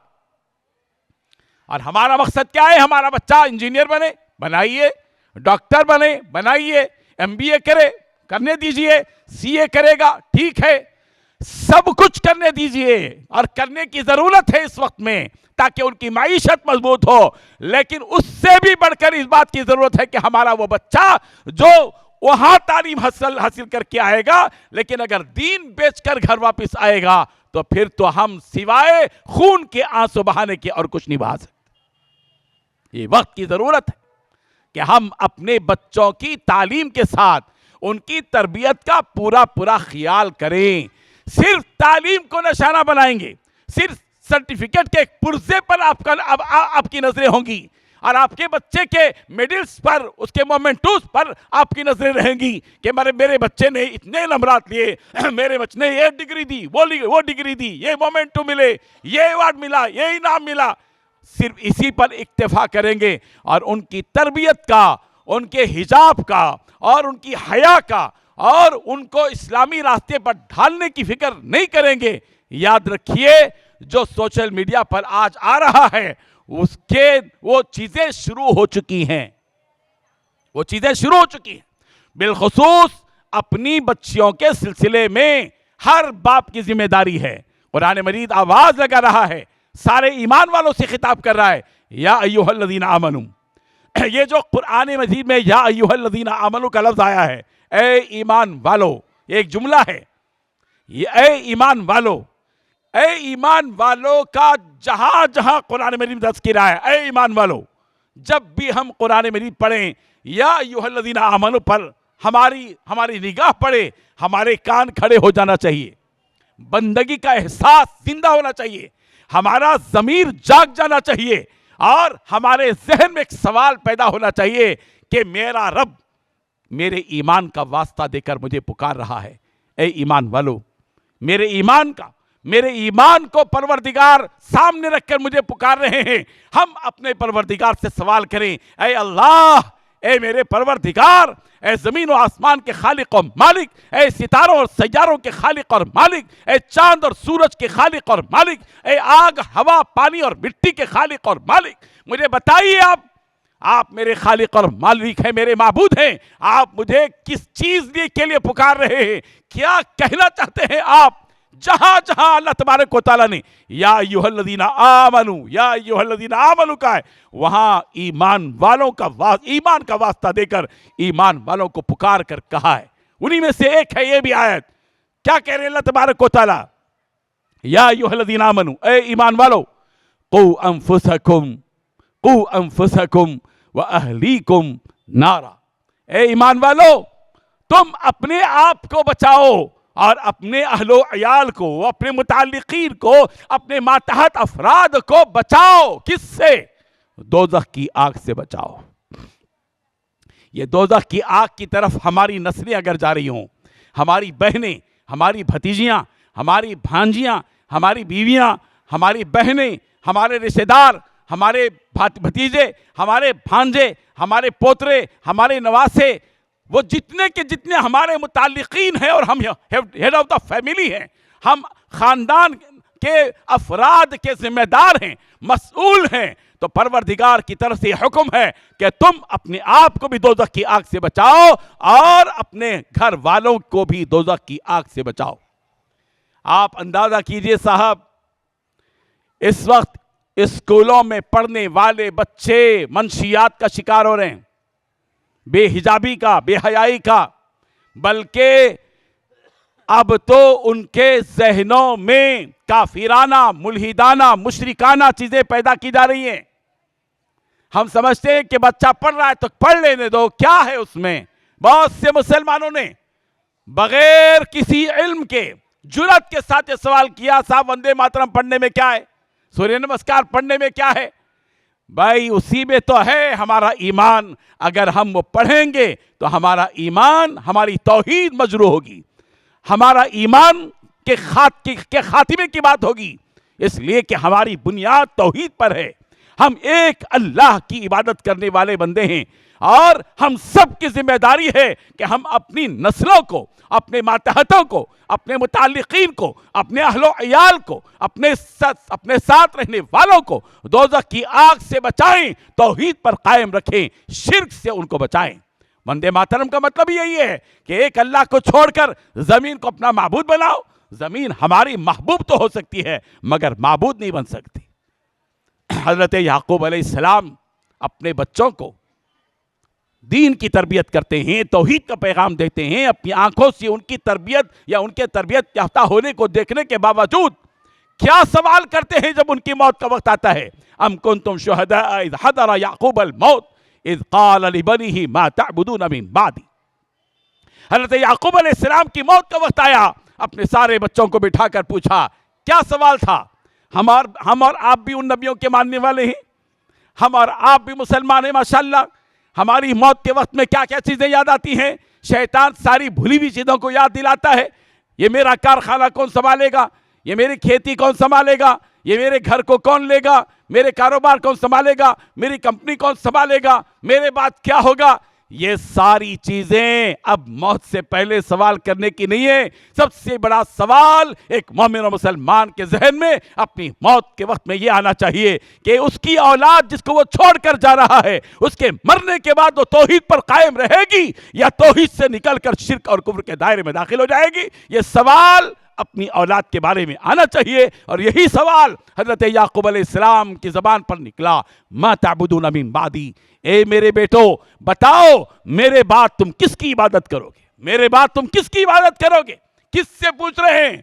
اور ہمارا مقصد کیا ہے؟ ہمارا بچہ انجینئر بنے، بنائیے. ڈاکٹر بنے، بنائیے. MBA کرنے دیجئے. CA کرے گا، ٹھیک ہے. سب کچھ کرنے دیجئے، اور کرنے کی ضرورت ہے اس وقت میں تاکہ ان کی معیشت مضبوط ہو. لیکن اس سے بھی بڑھ کر اس بات کی ضرورت ہے کہ ہمارا وہ بچہ جو وہاں تعلیم حاصل کر کے آئے گا، لیکن اگر دین بیچ کر گھر واپس آئے گا تو پھر تو ہم سوائے خون کے آنسو بہانے کے اور کچھ نہیں بہا سکتے. یہ وقت کی ضرورت ہے کہ ہم اپنے بچوں کی تعلیم کے ساتھ ان کی تربیت کا پورا خیال کریں. صرف تعلیم کو نشانہ بنائیں گے، صرف سرٹیفکیٹ کے ایک پرزے پر آپ کی نظریں ہوں گی، اور آپ کے بچے کے میڈلز پر، اس کے مومنٹوز پر آپ کی نظریں رہیں گی کہ میرے بچے نے اتنے نمبرات لیے، میرے بچے نے یہ ڈگری دی، وہ ڈگری دی، یہ مومنٹو ملے، یہ ایوارڈ ملا، یہ انعام ملا. صرف اسی پر اکتفا کریں گے اور ان کی تربیت کا، ان کے حجاب کا اور ان کی حیا کا اور ان کو اسلامی راستے پر ڈھالنے کی فکر نہیں کریں گے. یاد رکھیے جو سوشل میڈیا پر آج آ رہا ہے وہ چیزیں شروع ہو چکی ہیں. بالخصوص اپنی بچیوں کے سلسلے میں ہر باپ کی ذمہ داری ہے. قرآن مجید آواز لگا رہا ہے, سارے ایمان والوں سے خطاب کر رہا ہے, یا ایھا الذین آمنو. یہ جو قرآن مجید میں یا ایھا الذین آمنو کا لفظ آیا ہے, اے ایمان والو, یہ ایک جملہ ہے. یہ اے ایمان والو, اے ایمان والو کا جہاں جہاں قرآن مجید میں تذکرہ ہے, اے ایمان والو. جب بھی ہم قرآن مجید پڑھیں یا ایھا الذین آمنو پر ہماری نگاہ پڑے, ہمارے کان کھڑے ہو جانا چاہیے, بندگی کا احساس زندہ ہونا چاہیے, ہمارا ضمیر جاگ جانا چاہیے, اور ہمارے ذہن میں ایک سوال پیدا ہونا چاہیے کہ میرا رب میرے ایمان کا واسطہ دے کر مجھے پکار رہا ہے. اے ایمان والو, میرے ایمان کو پروردگار سامنے رکھ کر مجھے پکار رہے ہیں. ہم اپنے پروردگار سے سوال کریں, اے اللہ, اے میرے پروردگار, اے زمین و آسمان کے خالق اور مالک, اے ستاروں اور سیاروں کے خالق اور مالک, اے چاند اور سورج کے خالق اور مالک, اے آگ, ہوا, پانی اور مٹی کے خالق اور مالک, مجھے بتائیے آپ میرے خالق اور مالک ہیں, میرے معبود ہیں. آپ مجھے کس چیز کے لیے پکار رہے ہیں, کیا کہنا چاہتے ہیں آپ؟ جہاں جہاں اللہ تبارک و تعالیٰ نے یا ایھا الذین آمنو, یا ایھا الذین آمنو کا ہے, وہاں ایمان کا واسطہ دے کر ایمان والوں کو پکار کر کہا ہے. انہی میں سے ایک ہے یہ بھی آیت. کیا کہہ رہے ہیں اللہ تبارک و تعالیٰ؟ یا ایھا الذین آمنو, اے ایمان والو, قو انفسکم و اہلیکم نارا. اے ایمان والو, تم اپنے آپ کو بچاؤ اور اپنے اہل و عیال کو, اپنے متعلقین کو, اپنے ماتحت افراد کو بچاؤ. کس سے؟ دوزخ کی آگ سے بچاؤ. یہ دوزخ کی آگ کی طرف ہماری نسلیں اگر جا رہی ہوں, ہماری بہنیں, ہماری بھتیجیاں, ہماری بھانجیاں, ہماری بیویاں, ہماری بہنیں, ہمارے رشتہ دار, ہمارے بھتیجے, ہمارے بھانجے, ہمارے پوترے, ہمارے نواسے, وہ جتنے کے جتنے ہمارے متعلقین ہیں, اور ہم ہیڈ آف دا فیملی ہیں, ہم خاندان کے افراد کے ذمہ دار ہیں, مسئول ہیں, تو پروردگار کی طرف سے یہ حکم ہے کہ تم اپنے آپ کو بھی دوزخ کی آگ سے بچاؤ اور اپنے گھر والوں کو بھی دوزخ کی آگ سے بچاؤ. آپ اندازہ کیجئے صاحب, اس وقت اسکولوں میں پڑھنے والے بچے منشیات کا شکار ہو رہے ہیں, بے حجابی کا, بے حیائی کا, بلکہ اب تو ان کے ذہنوں میں کافرانہ, ملحدانہ, مشرکانہ چیزیں پیدا کی جا رہی ہیں. ہم سمجھتے ہیں کہ بچہ پڑھ رہا ہے تو پڑھ لینے دو, کیا ہے اس میں. بہت سے مسلمانوں نے بغیر کسی علم کے جرأت کے ساتھ یہ سوال کیا, صاحب وندے ماترم پڑھنے میں کیا ہے, سوریہ نمسکار پڑھنے میں کیا ہے؟ بھائی اسی میں تو ہے ہمارا ایمان. اگر ہم وہ پڑھیں گے تو ہمارا ایمان, ہماری توحید مجروح ہوگی, ہمارا ایمان کے خاتمے کی بات ہوگی, اس لیے کہ ہماری بنیاد توحید پر ہے. ہم ایک اللہ کی عبادت کرنے والے بندے ہیں, اور ہم سب کی ذمہ داری ہے کہ ہم اپنی نسلوں کو, اپنے ماتحتوں کو, اپنے متعلقین کو, اپنے اہل و عیال کو, اپنے ساتھ رہنے والوں کو دوزخ کی آگ سے بچائیں, توحید پر قائم رکھیں, شرک سے ان کو بچائیں. وندے ماترم کا مطلب یہی ہے کہ ایک اللہ کو چھوڑ کر زمین کو اپنا معبود بناؤ. زمین ہماری محبوب تو ہو سکتی ہے مگر معبود نہیں بن سکتی. حضرت یعقوب علیہ السلام اپنے بچوں کو دین کی تربیت کرتے ہیں, توحید کا پیغام دیتے ہیں. اپنی آنکھوں سے ان کی تربیت یا ان کے تربیت یافتہ ہونے کو دیکھنے کے باوجود کیا سوال کرتے ہیں جب ان کی موت کا وقت آتا ہے؟ ام کنتم شہداء اذ حضر یعقوب الموت اذ قال لبنیہ ما تعبدون من بعدی. حضرت یعقوب علیہ السلام کی موت کا وقت آیا, اپنے سارے بچوں کو بٹھا کر پوچھا, کیا سوال تھا؟ ہم اور آپ بھی ان نبیوں کے ماننے والے ہیں, ہم اور آپ بھی مسلمان ہیں ماشاءاللہ. ہماری موت کے وقت میں کیا کیا چیزیں یاد آتی ہیں؟ شیطان ساری بھولی ہوئی چیزوں کو یاد دلاتا ہے. یہ میرا کارخانہ کون سنبھالے گا, یہ میری کھیتی کون سنبھالے گا, یہ میرے گھر کو کون لے گا, میرے کاروبار کون سنبھالے گا, میری کمپنی کون سنبھالے گا, میرے بعد کیا ہوگا. یہ ساری چیزیں اب موت سے پہلے سوال کرنے کی نہیں ہے. سب سے بڑا سوال ایک مومن و مسلمان کے ذہن میں اپنی موت کے وقت میں یہ آنا چاہیے کہ اس کی اولاد جس کو وہ چھوڑ کر جا رہا ہے, اس کے مرنے کے بعد وہ توحید پر قائم رہے گی یا توحید سے نکل کر شرک اور کفر کے دائرے میں داخل ہو جائے گی. یہ سوال اپنی اولاد کے بارے میں آنا چاہیے, اور یہی سوال حضرت یعقوب علیہ السلام کی زبان پر نکلا, ما تعبدون من بعدی, اے میرے بیٹو بتاؤ میرے بعد تم کس کی عبادت کرو گے, میرے بعد تم کس کی عبادت کرو گے. کس سے پوچھ رہے ہیں؟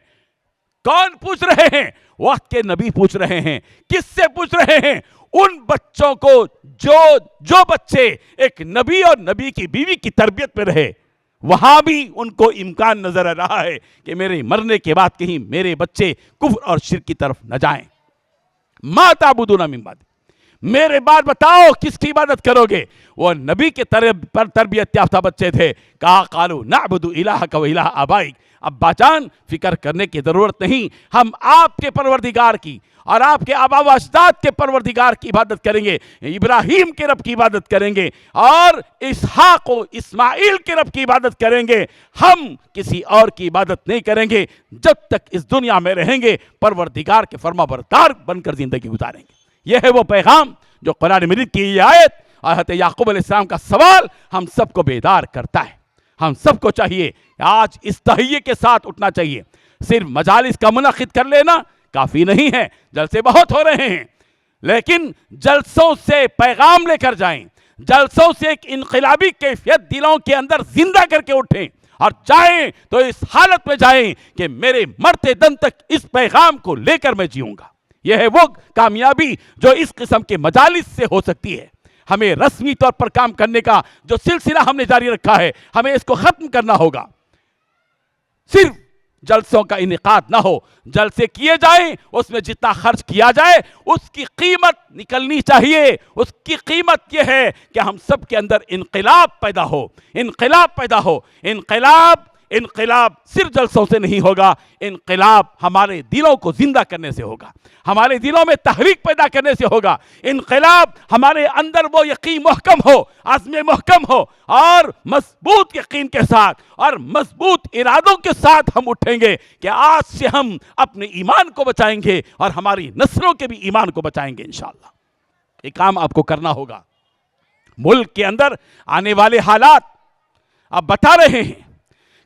کون پوچھ رہے ہیں؟ وقت کے نبی پوچھ رہے ہیں. کس سے پوچھ رہے ہیں؟ ان بچوں کو جو بچے ایک نبی اور نبی کی بیوی کی تربیت میں رہے, وہاں بھی ان کو امکان نظر آ رہا ہے کہ میرے مرنے کے بعد کہیں میرے بچے کفر اور شرک کی طرف نہ جائیں. ما تعبدون من بعد, میرے بعد بتاؤ کس کی عبادت کرو گے. وہ نبی کے پر تربیت یافتہ بچے تھے. کہا قالوا نعبد الہک و الہ آبائک, ابا جان فکر کرنے کی ضرورت نہیں, ہم آپ کے پروردگار کی اور آپ کے آبا و اجداد کے پروردگار کی عبادت کریں گے. ابراہیم کے رب کی عبادت کریں گے اور اسحاق و اسماعیل کے رب کی عبادت کریں گے. ہم کسی اور کی عبادت نہیں کریں گے جب تک اس دنیا میں رہیں گے, پروردگار کے فرما بردار بن کر زندگی گزاریں گے. یہ ہے وہ پیغام جو قرآن مجید کی یہ آیت اور حضرت یعقوب علیہ السلام کا سوال ہم سب کو بیدار کرتا ہے. ہم سب کو چاہیے آج اس تہیے کے ساتھ اٹھنا چاہیے. صرف مجالس کا منعقد کر لینا کافی نہیں ہے, جلسے بہت ہو رہے ہیں, لیکن جلسوں سے پیغام لے کر جائیں, جلسوں سے ایک انقلابی کیفیت دلوں کے اندر زندہ کر کے اٹھیں, اور جائیں تو اس حالت میں جائیں کہ میرے مرتے دم تک اس پیغام کو لے کر میں جیوں گا. یہ ہے وہ کامیابی جو اس قسم کے مجالس سے ہو سکتی ہے. ہمیں رسمی طور پر کام کرنے کا جو سلسلہ ہم نے جاری رکھا ہے, ہمیں اس کو ختم کرنا ہوگا. صرف جلسوں کا انعقاد نہ ہو, جلسے کیے جائیں, اس میں جتنا خرچ کیا جائے اس کی قیمت نکلنی چاہیے. اس کی قیمت یہ ہے کہ ہم سب کے اندر انقلاب پیدا ہو, انقلاب پیدا ہو. انقلاب صرف جلسوں سے نہیں ہوگا, انقلاب ہمارے دلوں کو زندہ کرنے سے ہوگا, ہمارے دلوں میں تحریک پیدا کرنے سے ہوگا. انقلاب ہمارے اندر وہ یقین محکم ہو, عزم محکم ہو, اور مضبوط یقین کے ساتھ اور مضبوط ارادوں کے ساتھ ہم اٹھیں گے کہ آج سے ہم اپنے ایمان کو بچائیں گے اور ہماری نسلوں کے بھی ایمان کو بچائیں گے انشاءاللہ. یہ کام آپ کو کرنا ہوگا. ملک کے اندر آنے والے حالات اب بتا رہے ہیں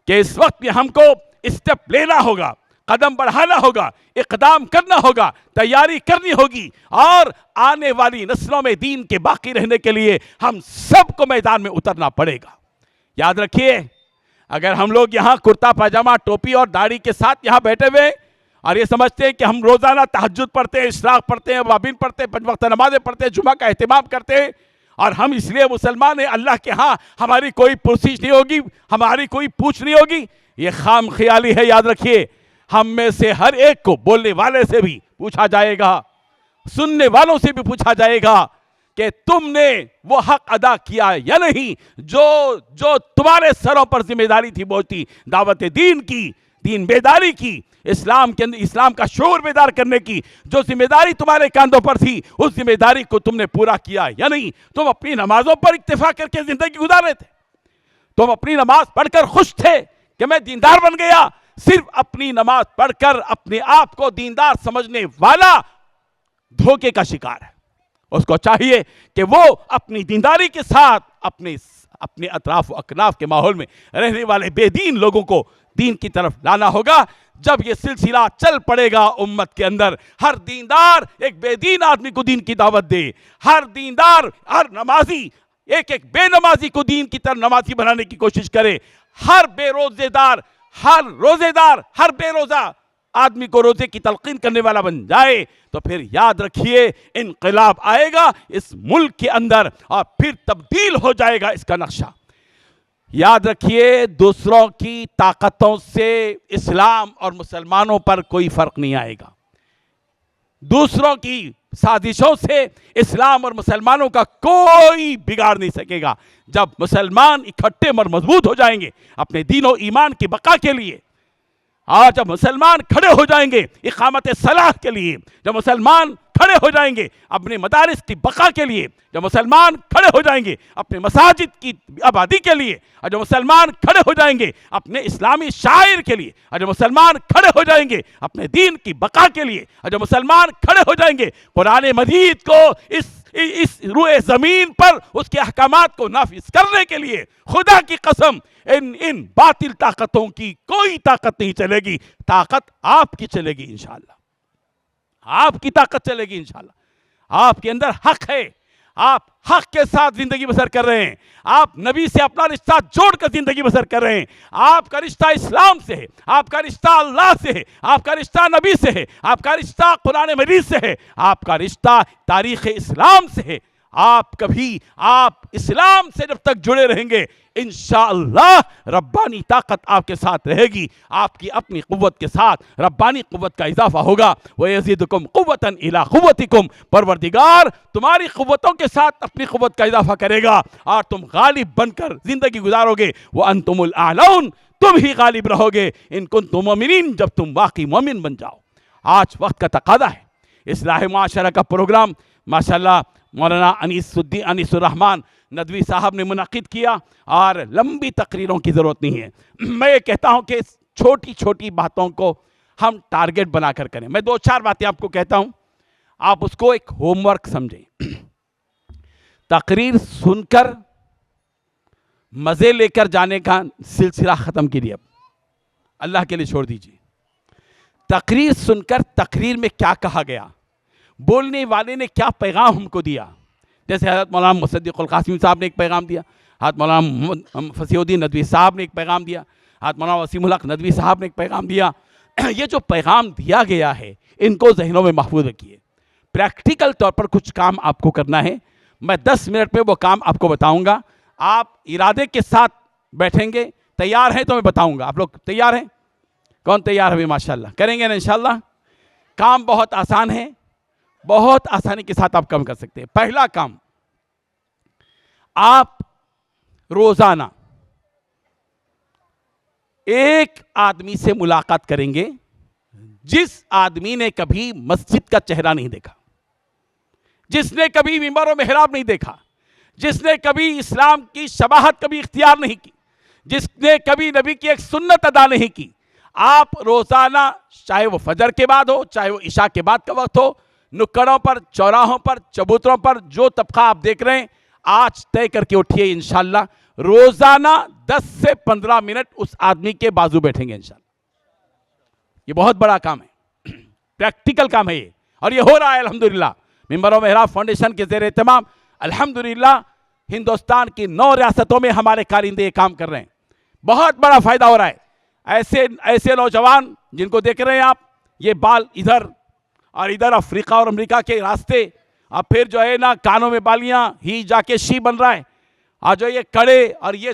کہ اس وقت بھی ہم کو اسٹیپ لینا ہوگا, قدم بڑھانا ہوگا, اقدام کرنا ہوگا, تیاری کرنی ہوگی, اور آنے والی نسلوں میں دین کے باقی رہنے کے لیے ہم سب کو میدان میں اترنا پڑے گا. یاد رکھیے, اگر ہم لوگ یہاں کرتا پاجامہ ٹوپی اور داڑھی کے ساتھ یہاں بیٹھے ہوئے اور یہ سمجھتے ہیں کہ ہم روزانہ تہجد پڑھتے ہیں, اشراق پڑھتے ہیں, اوابین پڑھتے ہیں, 5 وقت نمازیں پڑھتے ہیں, جمعہ کا اہتمام کرتے ہیں, اور ہم اس لیے مسلمان ہیں, اللہ کے ہاں ہماری کوئی پرسش نہیں ہوگی, ہماری کوئی پوچھ نہیں ہوگی, یہ خام خیالی ہے. یاد رکھیے, ہم میں سے ہر ایک کو, بولنے والے سے بھی پوچھا جائے گا, سننے والوں سے بھی پوچھا جائے گا کہ تم نے وہ حق ادا کیا یا نہیں جو تمہارے سروں پر ذمہ داری تھی بوجھتی, دعوت دین کی, دین بیداری کی, اسلام کے اندر اسلام کا شعور بیدار کرنے کی جو ذمہ داری تمہارے کاندھوں پر تھی, اس ذمہ داری کو تم نے پورا کیا یا نہیں. تم اپنی نمازوں پر اکتفا کر کے زندگی گزار رہے تھے, تم اپنی نماز پڑھ کر خوش تھے کہ میں دیندار بن گیا. صرف اپنی نماز پڑھ کر اپنے آپ کو دیندار سمجھنے والا دھوکے کا شکار ہے. اس کو چاہیے کہ وہ اپنی دینداری کے ساتھ اپنے اطراف و اکناف کے ماحول میں رہنے والے بے دین لوگوں کو دین کی طرف لانا ہوگا. جب یہ سلسلہ چل پڑے گا امت کے اندر, ہر دیندار ایک بے دین آدمی کو دین کی دعوت دے, ہر دیندار, ہر نمازی ایک بے نمازی کو دین کی طرف نمازی بنانے کی کوشش کرے, ہر روزے دار ہر بے روزہ آدمی کو روزے کی تلقین کرنے والا بن جائے, تو پھر یاد رکھیے انقلاب آئے گا اس ملک کے اندر, اور پھر تبدیل ہو جائے گا اس کا نقشہ. یاد رکھیے, دوسروں کی طاقتوں سے اسلام اور مسلمانوں پر کوئی فرق نہیں آئے گا. دوسروں کی سازشوں سے اسلام اور مسلمانوں کا کوئی بگاڑ نہیں سکے گا. جب مسلمان اکٹھے اور مضبوط ہو جائیں گے اپنے دین و ایمان کی بقا کے لیے, آج جب مسلمان کھڑے ہو جائیں گے اقامت صلاح کے لیے، جب مسلمان کھڑے ہو جائیں گے اپنے مدارس کی بقا کے لیے، جب مسلمان کھڑے ہو جائیں گے اپنے مساجد کی آبادی کے لیے، اور جب مسلمان کھڑے ہو جائیں گے اپنے اسلامی شاعر کے لیے، اور جب مسلمان کھڑے ہو جائیں گے اپنے دین کی بقا کے لیے، اور جب مسلمان کھڑے ہو جائیں گے قرآن مجید کو اس روئے زمین پر اس کے احکامات کو نافذ کرنے کے لیے، خدا کی قسم ان باطل طاقتوں کی کوئی طاقت نہیں چلے گی، طاقت آپ کی چلے گی انشاءاللہ، آپ کی طاقت چلے گی انشاءاللہ۔ آپ کے اندر حق ہے، آپ حق کے ساتھ زندگی بسر کر رہے ہیں، آپ نبی سے اپنا رشتہ جوڑ کر زندگی بسر کر رہے ہیں، آپ کا رشتہ اسلام سے ہے، آپ کا رشتہ اللہ سے ہے، آپ کا رشتہ نبی سے ہے، آپ کا رشتہ قرآن مجید سے ہے، آپ کا رشتہ تاریخ اسلام سے ہے۔ آپ اسلام سے جب تک جڑے رہیں گے انشاءاللہ ربانی طاقت آپ کے ساتھ رہے گی، آپ کی اپنی قوت کے ساتھ ربانی قوت کا اضافہ ہوگا۔ وَيَزِدُكُمْ قُوَّةً إِلَىٰ قُوَّتِكُمْ، پروردگار تمہاری قوتوں کے ساتھ اپنی قوت کا اضافہ کرے گا اور تم غالب بن کر زندگی گزارو گے۔ وَأَنْتُمُ الْأَعْلَوْنَ، تم ہی غالب رہو گے إِن كُنتُم مُؤْمِنِينَ، جب تم واقعی مومن بن جاؤ۔ آج وقت کا تقاضا ہے، اصلاح معاشرہ کا پروگرام ماشاءاللہ مولانا انیس الرحمن ندوی صاحب نے منعقد کیا، اور لمبی تقریروں کی ضرورت نہیں ہے۔ میں یہ کہتا ہوں کہ چھوٹی چھوٹی باتوں کو ہم ٹارگٹ بنا کر کریں۔ میں 2-4 باتیں آپ کو کہتا ہوں، آپ اس کو ایک ہوم ورک سمجھیں۔ تقریر سن کر مزے لے کر جانے کا سلسلہ ختم کیجیے، اب اللہ کے لیے چھوڑ دیجیے۔ تقریر سن کر تقریر میں کیا کہا گیا، بولنے والے نے کیا پیغام ہم کو دیا، جیسے حضرت مولانا مصدق القاسمی صاحب نے ایک پیغام دیا، حضرت مولانا فصیح الدین ندوی صاحب نے ایک پیغام دیا، حضرت مولانا وسیم الحق ندوی صاحب نے ایک پیغام دیا۔ یہ جو پیغام دیا گیا ہے ان کو ذہنوں میں محفوظ رکھیے۔ پریکٹیکل طور پر کچھ کام آپ کو کرنا ہے، میں 10 منٹ میں وہ کام آپ کو بتاؤں گا، آپ ارادے کے ساتھ بیٹھیں گے۔ تیار ہیں تو میں بتاؤں گا، آپ لوگ تیار ہیں؟ کون تیار ہے؟ ماشاءاللہ کریں گے نا انشاءاللہ۔ کام بہت آسان ہے، بہت آسانی کے ساتھ آپ کام کر سکتے ہیں۔ پہلا کام، آپ روزانہ ایک آدمی سے ملاقات کریں گے جس آدمی نے کبھی مسجد کا چہرہ نہیں دیکھا، جس نے کبھی منبر و محراب نہیں دیکھا، جس نے کبھی اسلام کی شباہت کبھی اختیار نہیں کی، جس نے کبھی نبی کی ایک سنت ادا نہیں کی۔ آپ روزانہ، چاہے وہ فجر کے بعد ہو، چاہے وہ عشاء کے بعد کا وقت ہو، نکڑوں پر، چوراہوں پر، چبوتروں پر جو طبقہ آپ دیکھ رہے ہیں، آج طے کر کے اٹھیے انشاءاللہ۔ روزانہ 10 سے 15 منٹ اس آدمی کے بازو بیٹھیں گے انشاءاللہ۔ یہ بہت بڑا کام ہے، پریکٹیکل کام ہے یہ، اور یہ ہو رہا ہے الحمدللہ۔ منبر و محراب فاؤنڈیشن کے زیر اہتمام الحمدللہ ہندوستان کی 9 ریاستوں میں ہمارے کارندے یہ کام کر رہے ہیں، بہت بڑا فائدہ ہو رہا ہے۔ ایسے نوجوان جن کو دیکھ رہے ہیں آپ، یہ بال ادھر اور ادھر افریقہ اور امریکہ کے راستے، اور پھر جو ہے نا کانوں میں بالیاں، ہی جا کے شی بن رہا ہے، اور جو یہ کڑے اور یہ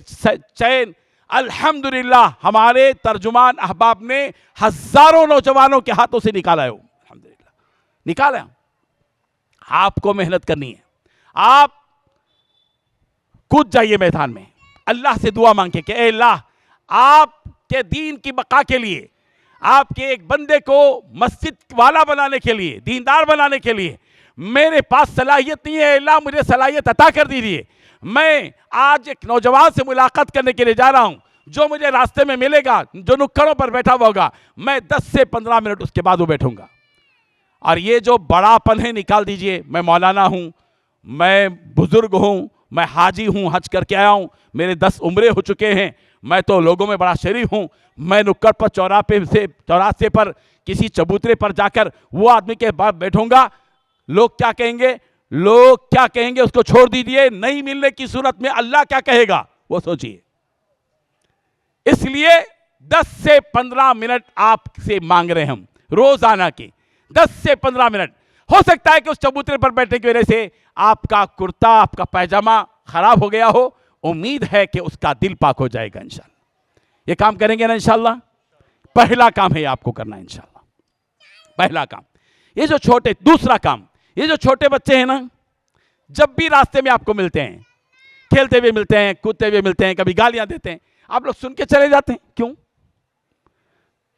چین، الحمدللہ ہمارے ترجمان احباب نے ہزاروں نوجوانوں کے ہاتھوں سے نکالا ہے، الحمدللہ نکالا ہے۔ آپ کو محنت کرنی ہے، آپ کود جائیے میدان میں، اللہ سے دعا مانگے کہ اے اللہ، آپ کے دین کی بقا کے لیے، آپ کے ایک بندے کو مسجد والا بنانے کے لیے، دیندار بنانے کے لیے میرے پاس صلاحیت نہیں ہے، اللہ مجھے صلاحیت عطا کر دیجیے۔ میں آج ایک نوجوان سے ملاقات کرنے کے لیے جا رہا ہوں، جو مجھے راستے میں ملے گا، جو نکڑوں پر بیٹھا ہوا ہوگا، میں 10 سے 15 منٹ اس کے بعد وہ بیٹھوں گا۔ اور یہ جو بڑا پن ہے نکال دیجئے، میں مولانا ہوں، میں بزرگ ہوں، میں حاجی ہوں، حج کر کے آیا ہوں، میرے 10 عمرے ہو چکے ہیں، میں تو لوگوں میں بڑا شریف ہوں، میں نکڑ پر چوراہے پر کسی چبوترے پر جا کر وہ آدمی کے بعد بیٹھوں گا، لوگ کیا کہیں گے، لوگ کیا کہیں گے اس کو چھوڑ دیجئے، نہیں ملنے کی صورت میں اللہ کیا کہے گا وہ سوچئے۔ اس لیے 10 سے 15 منٹ آپ سے مانگ رہے ہیں ہم روزانہ کے، 10 سے 15 منٹ۔ ہو سکتا ہے کہ اس چبوترے پر بیٹھنے کی وجہ سے آپ کا کرتا، آپ کا پیجامہ خراب ہو گیا ہو، امید ہے کہ اس کا دل پاک ہو جائے گا انشاءاللہ۔ یہ کام کریں گے نا انشاءاللہ؟ پہلا کام ہے آپ کو کرنا انشاءاللہ، پہلا کام۔ یہ جو دوسرا کام، یہ جو چھوٹے بچے ہیں نا، جب بھی راستے میں آپ کو ملتے ہیں، کھیلتے ہوئے ملتے ہیں، کودتے ہوئے ملتے ہیں، کبھی گالیاں دیتے ہیں، آپ لوگ سن کے چلے جاتے ہیں، کیوں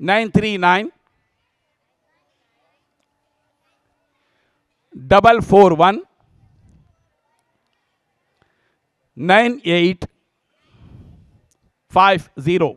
939 441 9850।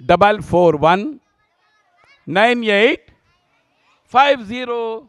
441 9850।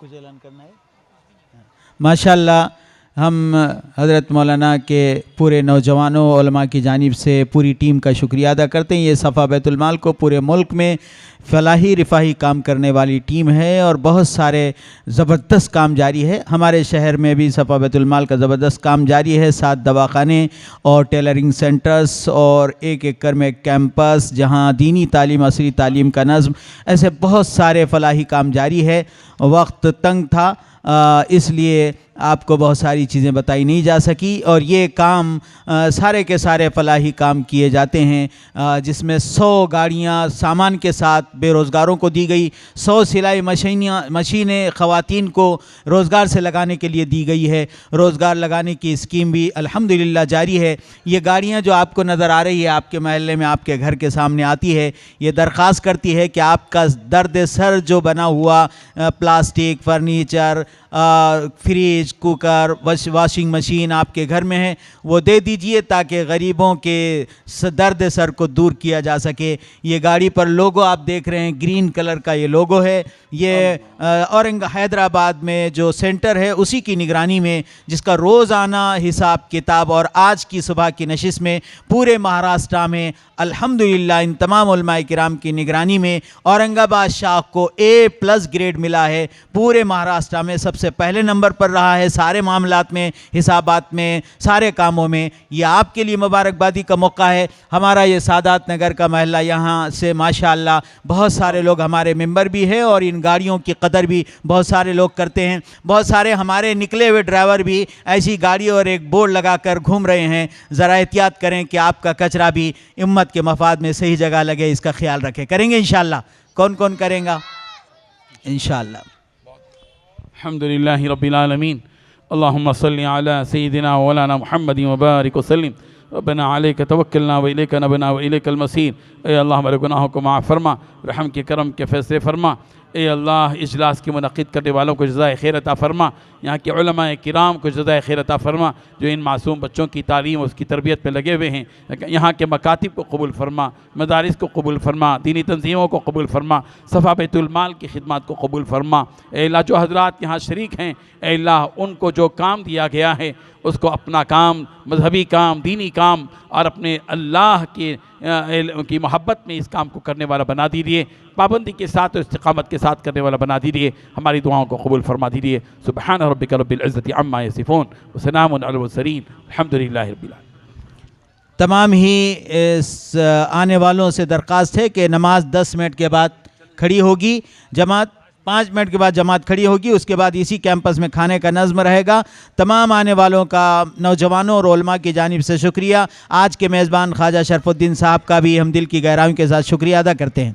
کچھ اعلان کرنا ہے؟ ماشاءاللہ ہم حضرت مولانا کے پورے نوجوانوں علماء کی جانب سے پوری ٹیم کا شکریہ ادا کرتے ہیں. یہ صفا بیت المال کو پورے ملک میں فلاحی رفاہی کام کرنے والی ٹیم ہے اور بہت سارے زبردست کام جاری ہے. ہمارے شہر میں بھی صفا بیت المال کا زبردست کام جاری ہے. 7 دواخانے اور ٹیلرنگ سینٹرز اور 1 ایکڑ میں کیمپس جہاں دینی تعلیم عصری تعلیم کا نظم، ایسے بہت سارے فلاحی کام جاری ہے. وقت تنگ تھا اس لیے آپ کو بہت ساری چیزیں بتائی نہیں جا سکی، اور یہ کام سارے کے سارے فلاحی کام کیے جاتے ہیں جس میں 100 گاڑیاں سامان کے ساتھ بے روزگاروں کو دی گئی، 100 سلائی مشینیں خواتین کو روزگار سے لگانے کے لیے دی گئی ہے. روزگار لگانے کی اسکیم بھی الحمدللہ جاری ہے. یہ گاڑیاں جو آپ کو نظر آ رہی ہے آپ کے محلے میں آپ کے گھر کے سامنے آتی ہے، یہ درخواست کرتی ہے کہ آپ کا درد سر جو بنا ہوا plastic, furniture, fridge, cooker, washing machine آپ کے گھر میں ہے وہ دے دیجئے تاکہ غریبوں کے درد سر کو دور کیا جا سکے. یہ گاڑی پر لوگو آپ دیکھ رہے ہیں، گرین کلر کا یہ لوگو ہے. یہ حیدرآباد میں جو سینٹر ہے اسی کی نگرانی میں، جس کا روزانہ حساب کتاب اور آج کی صبح کی نشست میں پورے مہاراشٹرا میں الحمدللہ ان تمام علماء کرام کی نگرانی میں اورنگ آباد شاخ کو A+ گریڈ ملا ہے. پورے مہاراشٹرا میں سب سے پہلے نمبر پر رہا ہے سارے معاملات میں، حسابات میں، سارے کاموں میں. یہ آپ کے لیے مبارکبادی کا موقع ہے. ہمارا یہ سادات نگر کا محلہ، یہاں سے ماشاءاللہ بہت سارے لوگ ہمارے ممبر بھی ہیں اور ان گاڑیوں کی قدر بھی بہت سارے لوگ کرتے ہیں. بہت سارے ہمارے نکلے ہوئے ڈرائیور بھی ایسی گاڑی اور ایک بورڈ لگا کر گھوم رہے ہیں. ذرا احتیاط کریں کہ آپ کا کچرا بھی امت کے مفاد میں صحیح جگہ لگے، اس کا خیال رکھیں. کریں گے انشاءاللہ؟ کون کون کریں گا انشاءاللہ؟ الحمدللہ رب العالمین. اللہم صلی علی سیدنا مولانا محمد وبارک وسلم. ربنا علیک توکلنا و الیک نبنا و الیک المصیر. اے اللہ ہمارے گناہوں کو معاف فرما، رحم کے کرم کے فیصلے فرما. اے اللہ اجلاس کی منعقد کرنے والوں کو جزائے خیر عطا فرما. یہاں کے علماء کرام کو جزائے خیر عطا فرما جو ان معصوم بچوں کی تعلیم اور اس کی تربیت پہ لگے ہوئے ہیں. یہاں کے مکاتب کو قبول فرما، مدارس کو قبول فرما، دینی تنظیموں کو قبول فرما، صفا بیت المال کی خدمات کو قبول فرما. اے اللہ جو حضرات یہاں شریک ہیں، اے اللہ ان کو جو کام دیا گیا ہے اس کو اپنا کام، مذہبی کام، دینی کام اور اپنے اللہ کی محبت میں اس کام کو کرنے والا بنا دیجیے. پابندی کے ساتھ اور استقامت کے ساتھ کرنے والا بنا دیجیے. ہماری دعاؤں کو قبول فرما دیجیے. سبحان ربک رب العزت عما یصفون وسلام علی المرسلین الحمدللہ رب العالمین. تمام ہی اس آنے والوں سے درخواست ہے کہ نماز 10 منٹ کے بعد کھڑی ہوگی، جماعت 5 منٹ کے بعد جماعت کھڑی ہوگی. اس کے بعد اسی کیمپس میں کھانے کا نظم رہے گا. تمام آنے والوں کا نوجوانوں اور علماء کی جانب سے شکریہ. آج کے میزبان خواجہ شرف الدین صاحب کا بھی ہم دل کی گہرائیوں کے ساتھ شکریہ ادا کرتے ہیں.